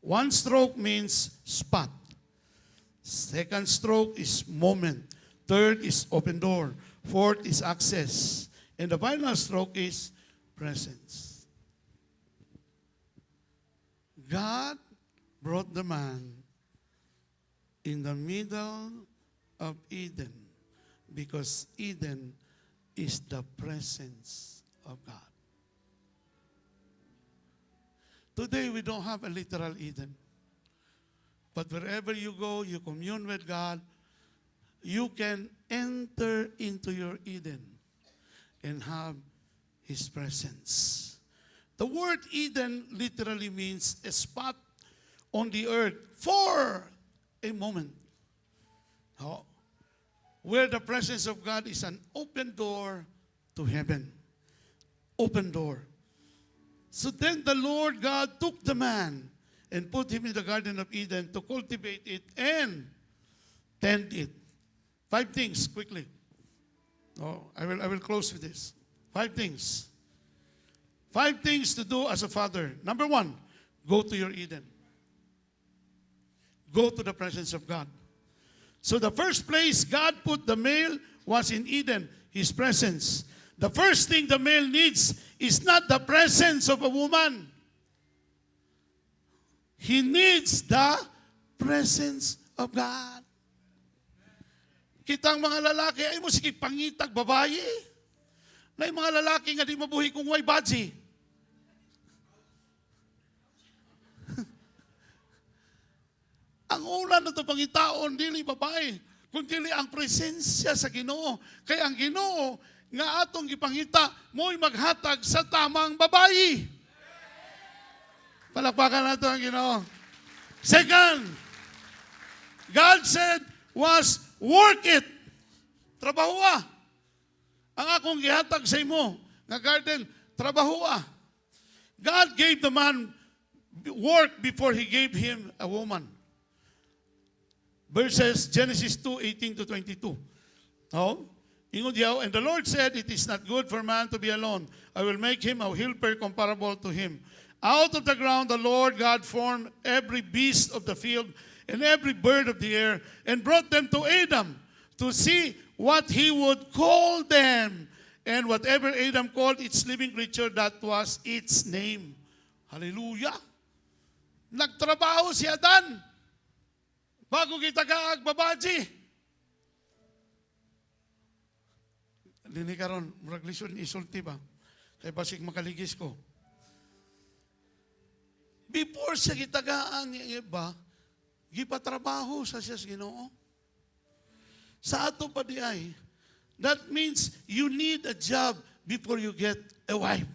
1 stroke means spot. 2nd stroke is moment. 3rd is open door. 4th is access. And the final stroke is presence. God brought the man in the middle of Eden because Eden is the presence of God. Today, we don't have a literal Eden. But wherever you go, you commune with God, you can enter into your Eden and have His presence. The word Eden literally means a spot on the earth for a moment. Oh, where the presence of God is an open door to heaven. Open door. So then the Lord God took the man and put him in the Garden of Eden to cultivate it and tend it. 5 things, quickly. Oh, I will close with this. 5 things. 5 things to do as a father. Number 1, go to your Eden. Go to the presence of God. So the first place God put the male was in Eden, His presence. The first thing the male needs is not the presence of a woman. He needs the presence of God. Kitang mga lalaki, ay mo sige pangitag babae. Na yung mga lalaki nga di mabuhi kung way badzi. Ang una na ito pangitaon, dili babae, kundi ang presensya sa Ginoo. Kaya ang Ginoo, nga atong gipangita, mo'y maghatag sa tamang babae. Palakpakan nato ang Ginoo. Second, God said was, work it. Trabahoa. Ang akong gihatag sa imo, nga garden, trabahoa. God gave the man work before He gave him a woman. Verses Genesis 2:18 to 22. Oh, ingod yaw, and the Lord said, it is not good for man to be alone. I will make him a helper comparable to him. Out of the ground the Lord God formed every beast of the field and every bird of the air, and brought them to Adam to see what he would call them. And whatever Adam called its living creature, that was its name. Hallelujah! Nagtrabaho si Adan bago kita kaag babaji. Dini karon murag lisod ni isulti ba? Kay basig makaligis ko. Before siya gitagaan niya iba, gipatrabaho sa siya sa Ginoo. Sa ato pa di ay, that means you need a job before you get a wife.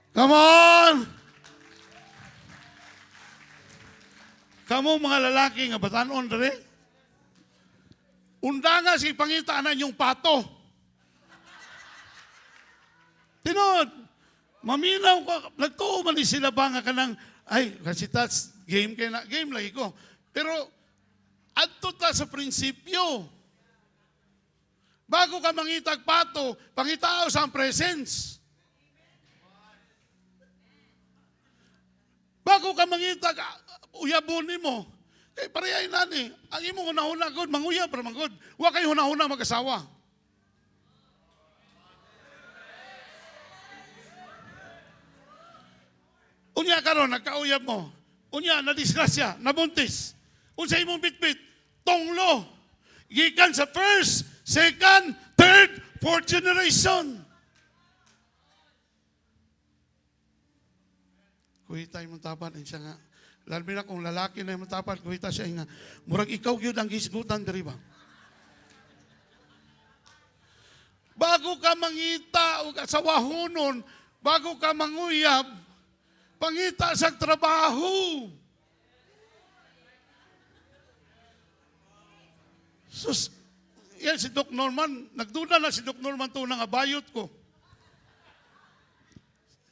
Come on! Kamu mga lalaki nga batanon dere, undanga si pangitaanan yung pato. Tinod, maminaw ko, nagtuo man ni sila ba nga kanang, ay, kasi that's game kaya na, game lagi ko. Pero, adto ta sa prinsipyo. Bago ka mangitag pato, pangitao sa presence. Bago ka mangitag, uyabunin mo. Kay parehai nani, ang imong hunahuna god, manguyab para mangod. Wa kay hunahuna mag-asawa. Unya karon nagkauyab mo. Unya na disgrasya, nabuntis. Unsa imong bitbit? Tonglo. Gikan sa first, second, third, fourth generation. Kuhita yung tapan, siya nga. Lalbi na kung lalaki na yung tapan, kuhita siya nga. Murag ikaw yun ang gisgutan, dari ba? Bago ka mangita o sa wahonon, bago ka manguyab, pangita sa trabaho. Sus, yan si Doc Norman, nagduda na si Doc Norman to nang abayot ko.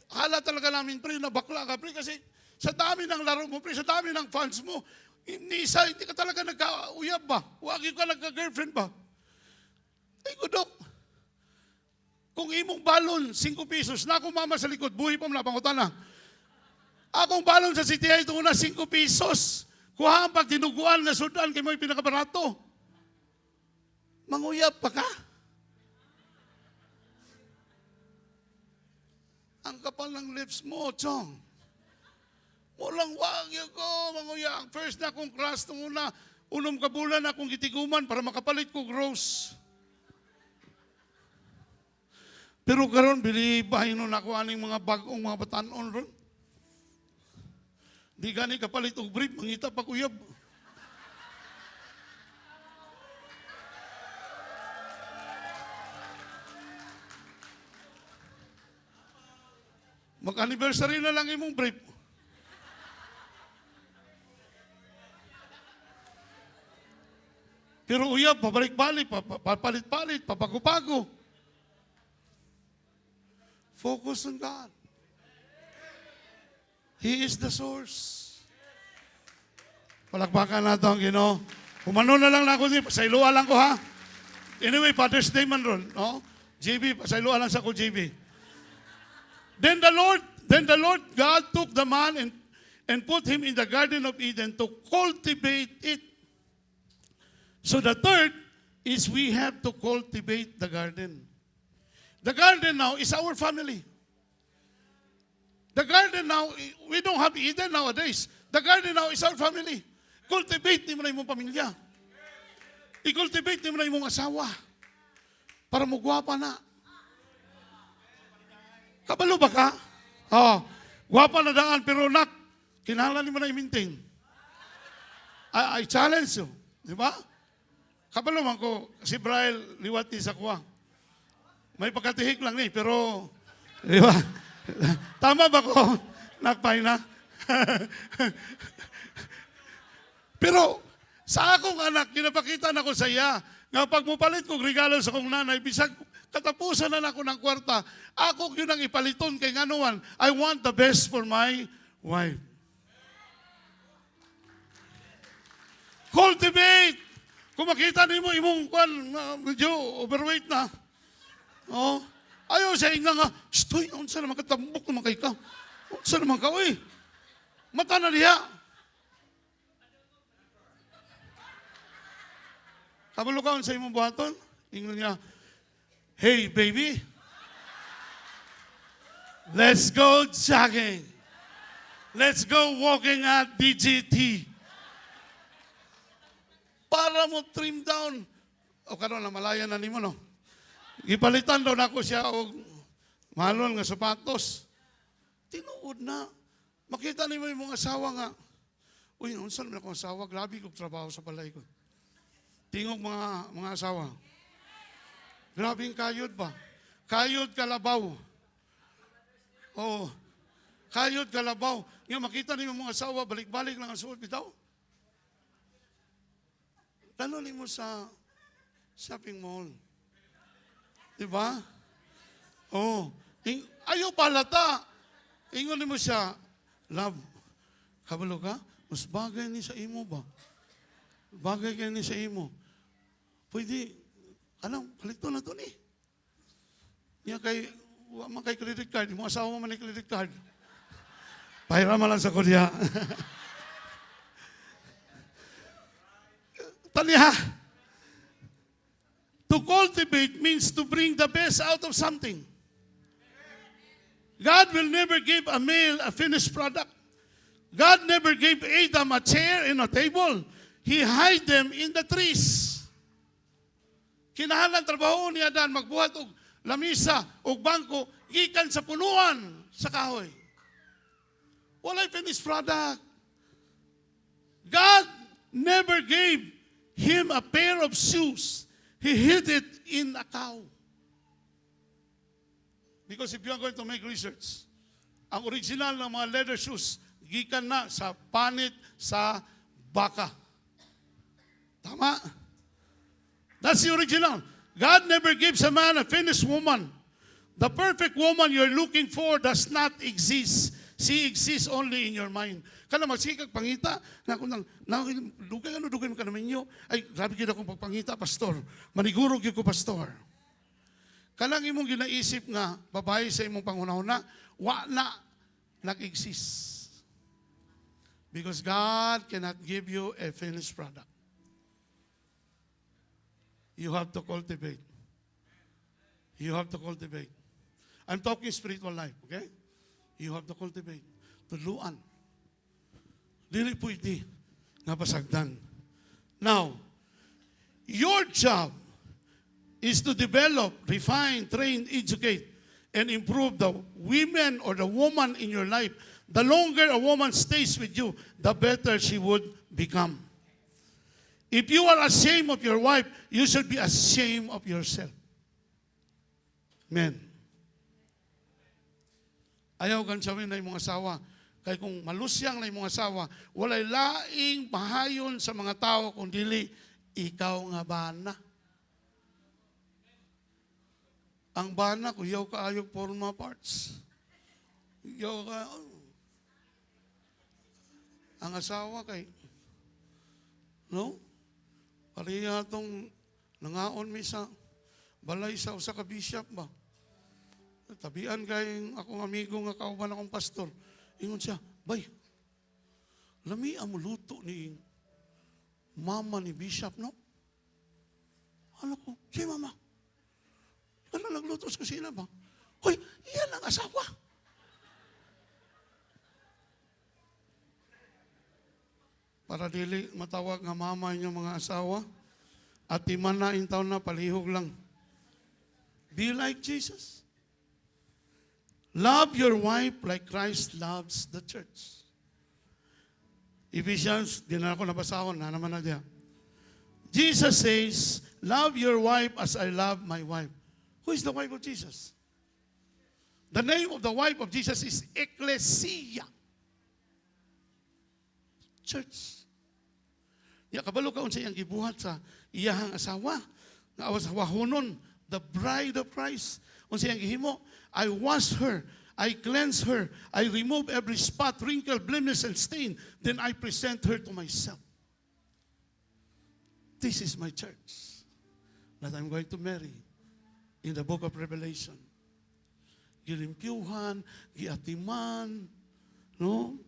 Hala talaga namin, pre, na bakla ka, pre, kasi sa dami ng laro mo, pre, sa dami ng fans mo, hindi ka talaga nagka-uyab ba? Wagi ka nagka-girlfriend ba? Ay, Dok, kung imong balon, 5 pesos, na akong mama sa likod, buhi pa mo na, pangutan na. Akong balon sa CTI, ito na 5 pesos. Kuhaan pag tinuguan na sudan, kay mo'y pinakabarato. Manguyab pa ka? Ang kapal ng lips mo, Chong. Walang wagyo ko, manguya. Ang first na akong crush nung una, unom kabulan akong gitiguman para makapalit ko gross. Pero karon bilibahin nun ako aning mga bagong mga batanon ron. Di gani kapalit og brief, mangita pag uyab. Mag-anniversary na lang imong brief. Pero uyab, pabalik-balik, papalit-palit, papago-pago. Focus on God. He is the source. Palakpakan natin ang Ginoo. Kumano na lang na ako din, pasailuan lang ko ha. Anyway, Father's Day man ron, no? JB, pasailuan lang sa ko, JB. Then the Lord God took the man and put him in the Garden of Eden to cultivate it. So the third is we have to cultivate the garden. The garden now is our family. The garden now, we don't have Eden nowadays. The garden now is our family. Cultivate mo na imong pamilya. I-cultivate mo na imong asawa. Para mo gwapa na. Kabalo ba ka? Oh, gwapa na daan, pero nak, kinahanglan mo na i-maintain. I challenge you. Di ba? Kabalo man ko, si Braille liwat ni sa kuwa. May pagkatihik lang ni, pero, di ba? Tama ba ko? Nakpay na? Pero, sa akong anak, kinapakita na ko sa iya, nga pag mupalit kong regalo sa kong nanay, bisag Katapusan na ako ng kwarta. Ako yun ang ipaliton kay nganuan. I want the best for my wife. Cultivate. Kung makita nimo imong kwan, medyo overweight na. Oh, ayaw sa ina nga, stoy, unsa naman katambok naman kay ka. Unsa naman ka, uy. Mata na diha. Kabalo ka sa imong buhaton. Ingon niya, hey, baby, let's go jogging. Let's go walking at DGT. Para mo trim down. O karon na malaya na nimo no. Ipalitan daw nako siya og malon nga sapatos. Tinuod na. Makita nimo imong asawa nga. Uy, unsa man akong asawa, grabe kog trabaho sa balay ko. Tingog mga asawa. Grabing kayod ba? Kayod kalabaw. Oh. Kayod kalabaw. Nga makita nimo mga asawa, balik-balik lang ang suot bitaw. Tanong mo sa shopping mall. Diba? Oh. Ayaw palata. Ingon mo siya, love, kabalo ka? Mas bagay ni sa imo ba? Bagay kayo ni sa imo. Pwede, kalito na to ni. Niya kay, wala kay credit card. Yung asawa mo man ni credit card. Pahira man lang sa Korea. Taniha. To cultivate means to bring the best out of something. God will never give a male a finished product. God never gave Adam a chair and a table. He hid them in the trees. Kinahanglan trabaho ni Adan magbuhat og lamisa og bangko gikan sa punuan sa kahoy. Walay finished product. God never gave him a pair of shoes. He hid it in a cow. Because if you are going to make research, ang original ng mga leather shoes, gikan na sa panit sa baka. Tama? That's the original. God never gives a man a finished woman. The perfect woman you're looking for does not exist. She exists only in your mind. Kana magsikag pangita, na kung dugay mo ka naman nyo, ay, grabe kita kong pagpangita, pastor. Manigurog yun ko, pastor. Kanang imong ginaisip nga, babae sa imong pangunahuna, na nag-exist. Because God cannot give you a finished product. You have to cultivate. You have to cultivate. I'm talking spiritual life, okay? You have to cultivate. Tuluan. Dili pwede nga pasagdan. Now, your job is to develop, refine, train, educate, and improve the women or the woman in your life. The longer a woman stays with you, the better she would become. If you are ashamed of your wife, you should be ashamed of yourself. Amen. Ayaw gansawin na yung mga asawa. Kaya kung malusyang na yung mga asawa, walay laing pahayon sa mga tao kung dili, ikaw nga bana. Ang bana, kuyaw ka ayog forma parts. Kuyaw ka, ang asawa kay, no? Pariya itong nangaon mi sa balay sa usa ka bishop ba? Tabian kay akong amigo nga kauban akong pastor. Ingon siya, bay, lami ang luto ni mama ni bishop, no? Ano ko, si mama, ano nagluto sa kusina ba? Hoy, iyan ang asawa. Para dili matawag nga mama niyo mga asawa, at iman na intaw na palihog lang. Be like Jesus. Love your wife like Christ loves the church. Ephesians, di na ako nabasahon, na naman na diya. Jesus says, love your wife as I love my wife. Who is the wife of Jesus? The name of the wife of Jesus is Ecclesia. Church. Ya kabalo ka unsa iyang gibuhat sa iyahang asawa. Nga awas wahonon, the bride of Christ. Unsa ang gihimo? I wash her, I cleanse her, I remove every spot, wrinkle, blemish, and stain. Then I present her to myself. This is my church that I'm going to marry in the book of Revelation. Gilimpyuhan, giatiman, no?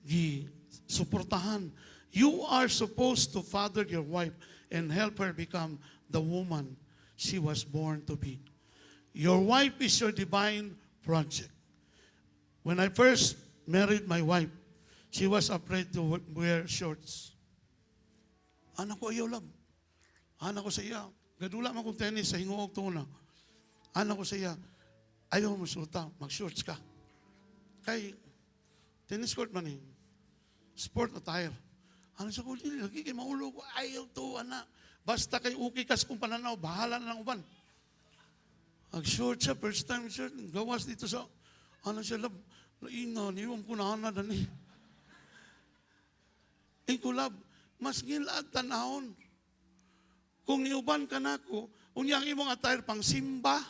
Gisuportahan. You are supposed to father your wife and help her become the woman she was born to be. Your wife is your divine project. When I first married my wife, she was afraid to wear shorts. Anak ko ayaw lang. Anak ko sa iya. Gadula man kong tennis sa hingoog tuna. Anak ko sa iya. Ayaw mo suta. Mag-shorts ka. Kay tennis court man eh. Sport attire. Ano sa ko, lagi kay maulo ko. Ayaw to, anak. Basta kay okay kas kung pananaw, bahala na lang uban. Mag-short siya, first time shirt. Gawas dito sa, ano siya, laina, niwam ko na na dani. Kulab, mas ngilad tanahon. Kung niuban ka na ko, unyang imong attire pang simba.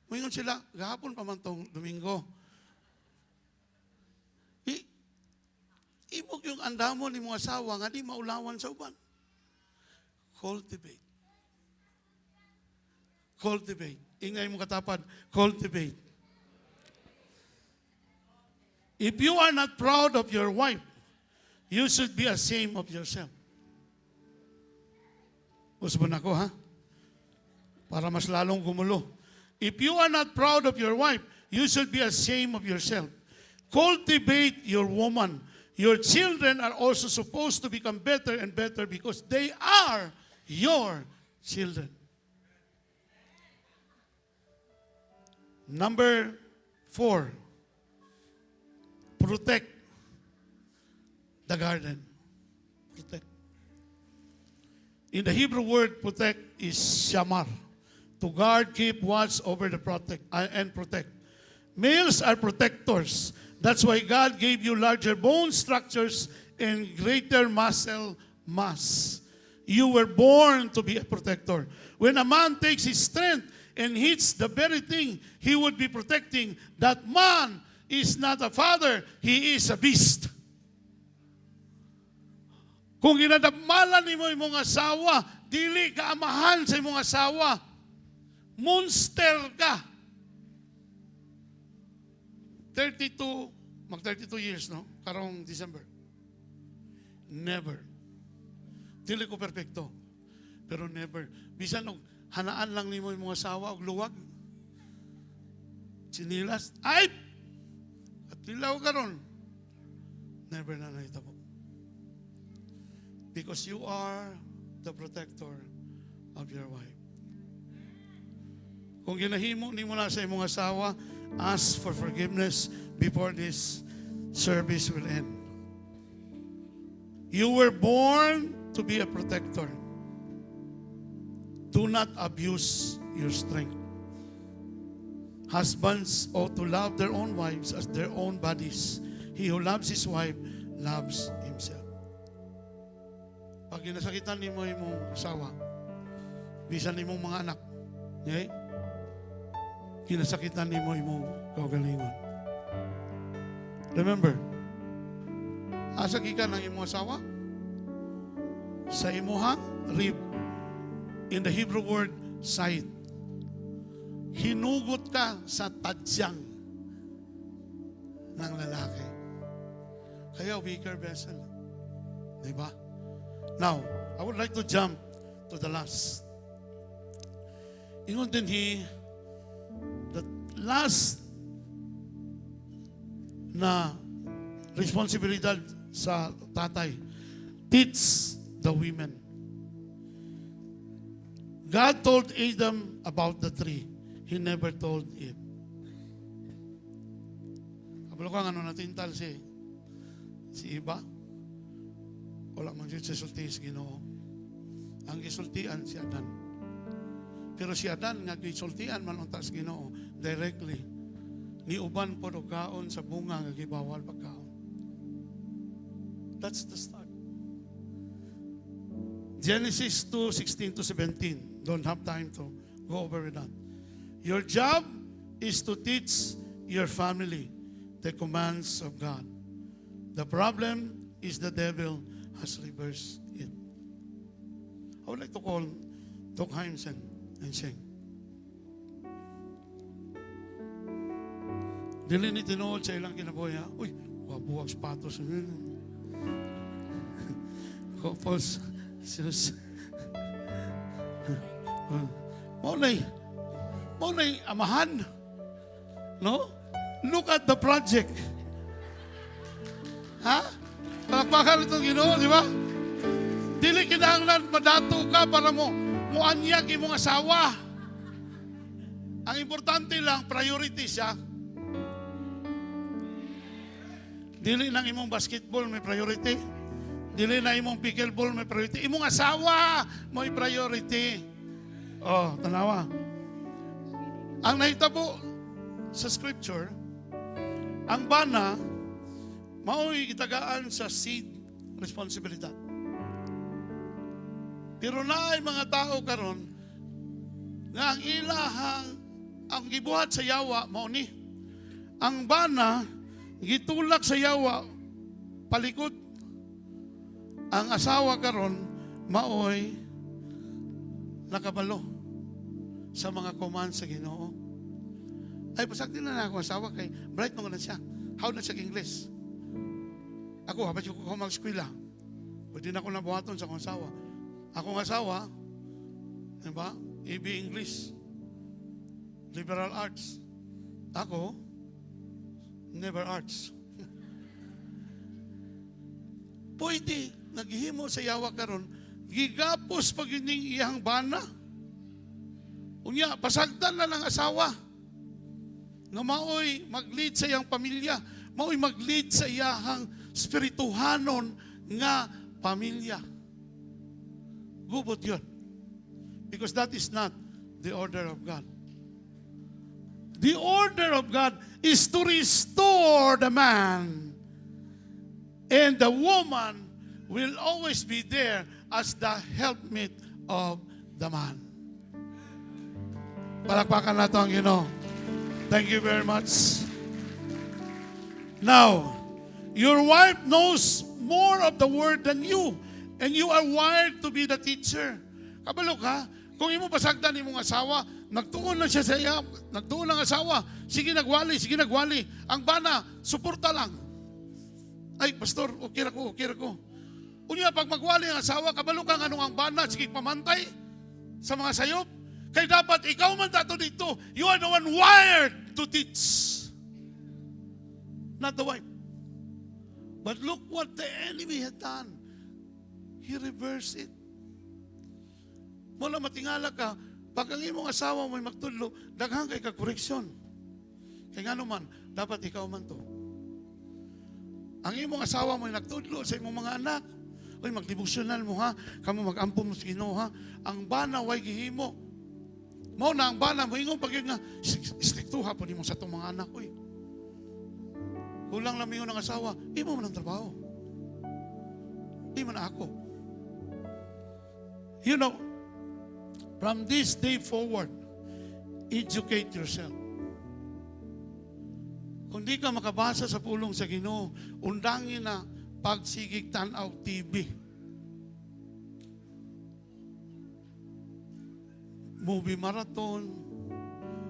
Mayroon sila, gahapon pa man tong Domingo. Imog yung andamon ni mong asawa nga di maulawan sa uban. Cultivate. Cultivate. Ingay mo katapad, cultivate. If you are not proud of your wife, you should be ashamed of yourself. Usbon ako, ha? Para mas lalong gumulo. If you are not proud of your wife, you should be ashamed of yourself. Cultivate your woman. Your children are also supposed to become better and better because they are your children. Number 4, protect the garden. Protect. In the Hebrew word, protect is shamar. To guard, keep watch over the and protect. Males are protectors. That's why God gave you larger bone structures and greater muscle mass. You were born to be a protector. When a man takes his strength and hits the very thing he would be protecting, that man is not a father, he is a beast. Kung ginadamalan ni mo imong asawa, dili ka amahan sa imong asawa. Monster ka. 32 years, no? Karong December. Never. Dili ko perfecto. Pero never. Bisan og hanaan lang nimo imong asawa og luwag. Sinilas. Ay! At tilaw karon. Never na nahitabo. Because you are the protector of your wife. Kung ginahimo nimo na sa imong asawa, ask for forgiveness before this service will end. You were born to be a protector. Do not abuse your strength. Husbands ought to love their own wives as their own bodies. He who loves his wife loves himself. Pag ginasakitan ni mo imong asawa, bisan imong mga anak, okay? Ginasakitan ni mo imong kaugalingon. Remember, asa gikan ang imong asawa? Sa imuhang rib. In the Hebrew word, side. Hinugot ka sa tadyang ng lalaki. Kaya weaker vessel. Diba? Now, I would like to jump to the last. Ingon din the last na responsibilidad sa tatay, teach the women. God told Adam about the tree. He never told Eve. Kabalo ka ano natintal si Iba? Wala man yun sa sulti sa Ginoo. Ang gisultian si Adan. Pero si Adan nga gisultian man unta sa Ginoo directly. Ni uban po kaon sa bunga nga gibawal pagkaon. That's the start. Genesis 2:16-17. Don't have time to Go over with that. Your job is to teach your family the commands of God. The problem is the devil has reversed it. I would like to call Doc Himes and sing. Dili ni tinuod sa ilang kinabuhi, ha? Uy, wabuwag sapatos. Couples, sus. Maunay amahan. No? Look at the project. Ha? Palakpakan itong Ginoo, di ba? Dili kinahanglan madato ka para mo muanyag imong asawa. Ang importante lang, priority siya. Dili nang imong basketball may priority. Dili na imong pickleball may priority. Imong asawa may priority. Oh, tanawa. Ang nahitabo sa scripture, ang bana, mao'y itagaan sa seed responsibilidad. Pero naay mga tao karon nga ang ilahang ang gibuhat sa yawa mao ni. Ang bana gitulak sa yawa palikod. Ang asawa karon mao'y nakabalo sa mga command sa Ginoo. Ay pasag din na ako asawa kay bright mo na siya. How na siya English? Ako habat ko mag-eskwela. Pwede na ako nabuhaton sa akong asawa. Akong asawa, diba? EB English, liberal arts. Ako, never arts. Pwede, naghihimo sa yawa karon, gigapos pag ining iyang bana. Unya, pasagdan na ng asawa. Nga maoy mag-lead sa iyang pamilya. Maoy mag-lead sa iyang spirituhanon nga pamilya. Gubot yun. Because that is not the order of God. The order of God is to restore the man. And the woman will always be there as the helpmate of the man. Palakpakan natin ang Ginoo. Thank you very much. Now, your wife knows more of the word than you. And you are wired to be the teacher. Kabalo ka, kung imo pasagdan imong asawa, nagtuon na siya sa iya, nagtuon ang asawa, sige nagwali. Ang bana, suporta lang. Ay, pastor, okay ko. Unya, pag magwali ang asawa, kabalo ka anong ang bana, sige pamantay sa mga sayop. Kaya dapat ikaw man dato dito, you are the one wired to teach. Not the wife. But look what the enemy had done. He reversed it. Mula matingala ka, pag ang imong asawa mo'y magtudlo, daghang kay ka-koreksyon. Kaya nga naman, dapat ikaw man to. Ang imong asawa mo'y nagtudlo sa imong mga anak. Uy, mag-devotional mo ha, kamo mag-ampon mo sa Ginoo ha. Ang bana, way gihimo. Mao na ang bana mo ingon pag nga istiktuha po nimo sa itong mga anak. Uy, kulang lang yung ng asawa, imo man ang trabaho. Di man ako. You know, from this day forward, educate yourself. Kung di ka makabasa sa pulong sa Ginoo, undangin na pagsigig tanaw TV. Movie marathon.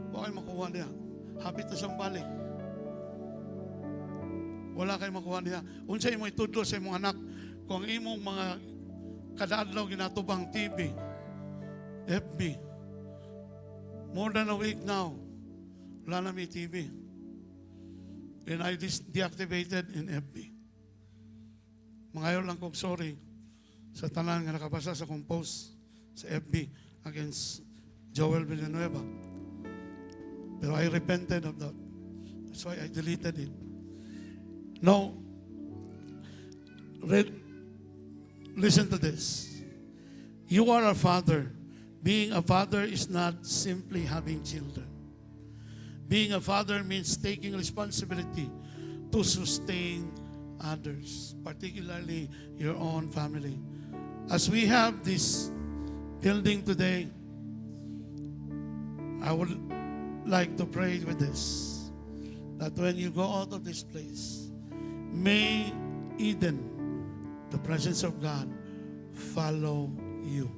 Wala kayo makuha niya. Hapit na siyang balik. Wala kayo makuha niya. Unsay mo itudlo sa imong anak kung imong mga kadadlaw ginatubang TV, FB. More than a week now, wala na may TV. And I deactivated in FB. Mangayon lang kong sorry sa tanan nga nakabasa sa kong post sa FB against Joel Villanueva. Pero I repented of that. That's why I deleted it. No. Listen to this. You are a father. Being a father is not simply having children. Being a father means taking responsibility to sustain others, particularly your own family. As we have this building today, I would like to pray with this, that when you go out of this place, may Eden, the presence of God, follow you.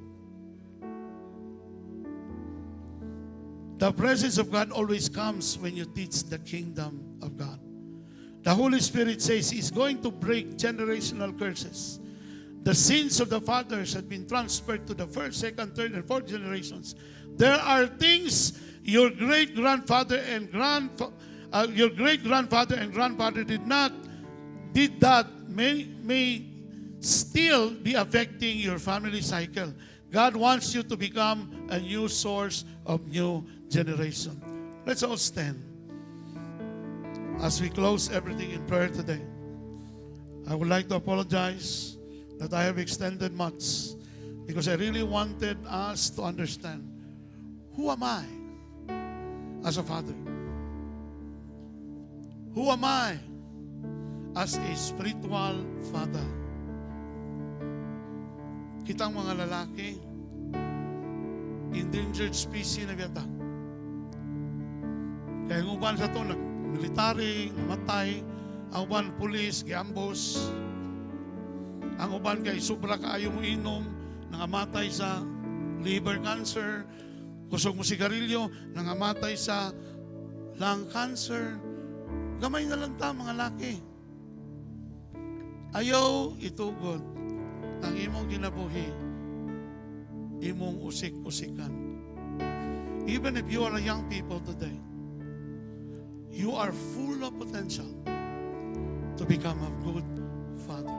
The presence of God always comes when you teach the kingdom of God. The Holy Spirit says He's going to break generational curses. The sins of the fathers had been transferred to the first, second, third, and fourth generations. There are things your great-grandfather and grandfather did that may still be affecting your family cycle. God wants you to become a new source of new generation. Let's all stand as we close everything in prayer today. I would like to apologize that I have extended much, because I really wanted us to understand, who am I as a father? Who am I as a spiritual father? Kitang mga lalaki, endangered species na biyata. Kaya ang uban sa ito, military, namatay, ang uban pulis, giambos, ang uban kay sobra kaayo mo inom, nangamatay sa liver cancer, kusog mo sigarilyo, nangamatay sa lung cancer. Gamay na lang ta, mga laki. Ayaw itugod ang imong ginabuhi, imong usik-usikan. Even if you are a young people today, you are full of potential to become a good father.